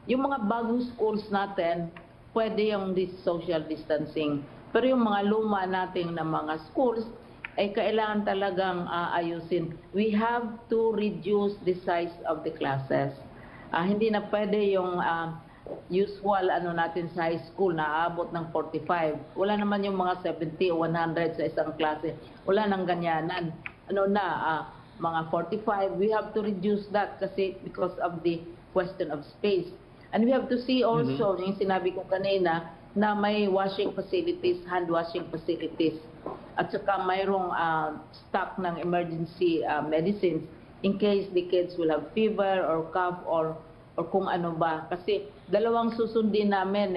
Yung mga bagong schools natin, pwede yung social distancing. Pero yung mga luma nating na mga schools, ay kailangan talagang ayusin. We have to reduce the size of the classes. Hindi na pwede yung usual natin sa high school na aabot ng 45. Wala naman yung mga 70 o 100 sa isang klase. Wala nang ganyanan. Mga 45, we have to reduce that kasi because of the question of space. And we have to see also, yung sinabi ko kanina, na may washing facilities, hand washing facilities. At saka mayroong stock ng emergency medicines in case the kids will have fever or cough or kung ano ba. Kasi dalawang susundin namin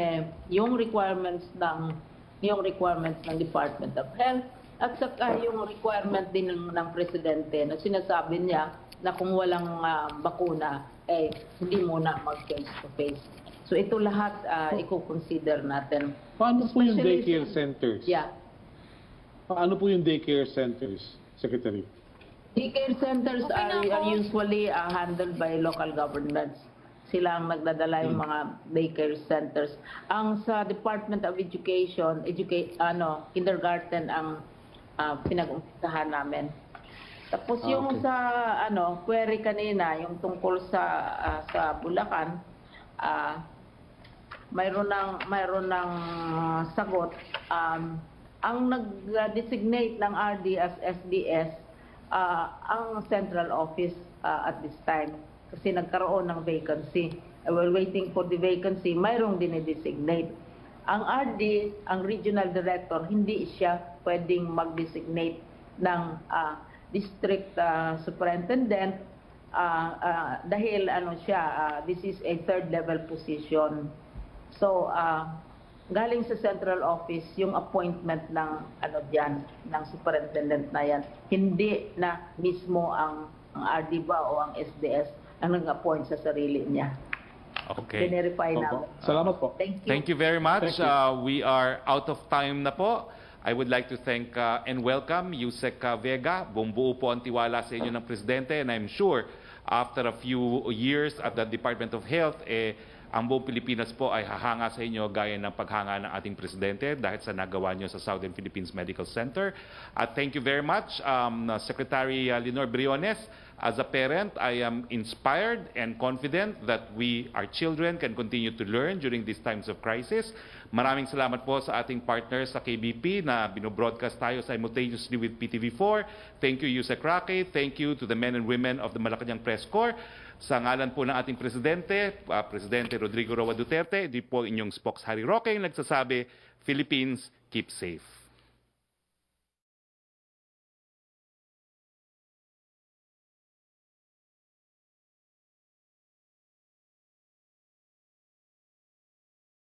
yung requirements ng Department of Health at saka yung requirement din ng Presidente na sinasabi niya na kung walang bakuna, hindi muna mag-face to face. So ito lahat i-consider natin. Paano po yung daycare centers? Yeah. Paano po yung daycare centers, Secretary? Daycare centers are usually handled by local governments. Sila ang nagdadala yung mga daycare centers. Ang sa Department of Education, kindergarten ang pinag-umpisahan namin. Tapos yung sa query kanina, yung tungkol sa Bulacan, mayroon ng sagot. Ang nag-designate ng RD as SDS ang central office at this time kasi nagkaroon ng vacancy. While waiting for the vacancy, mayroong dinidesignate. Ang RD, ang regional director, hindi siya pwedeng mag-designate ng district superintendent dahil this is a third level position. So galing sa central office yung appointment ng ng superintendent na yan, hindi na mismo ang RD ba o ang SDS ang nag-appoint sa sarili niya. Okay. Verify namin. Salamat po. Thank you. Thank you very much. Thank you. We are out of time na po. I would like to thank and welcome Yusek Vega. Bumubuo po ang tiwala sa inyo ng Presidente, and I'm sure after a few years at the Department of Health, ang buong Pilipinas po ay hahanga sa inyo gaya ng paghanga ng ating Presidente dahil sa nagawa nyo sa Southern Philippines Medical Center. At thank you very much, Secretary Lenore Briones. As a parent, I am inspired and confident that our children can continue to learn during these times of crisis. Maraming salamat po sa ating partners sa KBP na binobroadcast tayo simultaneously with PTV4. Thank you, Yusek Roque. Thank you to the men and women of the Malacañang Press Corps. Sa ngalan po ng ating Presidente, Presidente Rodrigo Roa Duterte, di po inyong Spox Roque yung nagsasabi, Philippines, keep safe.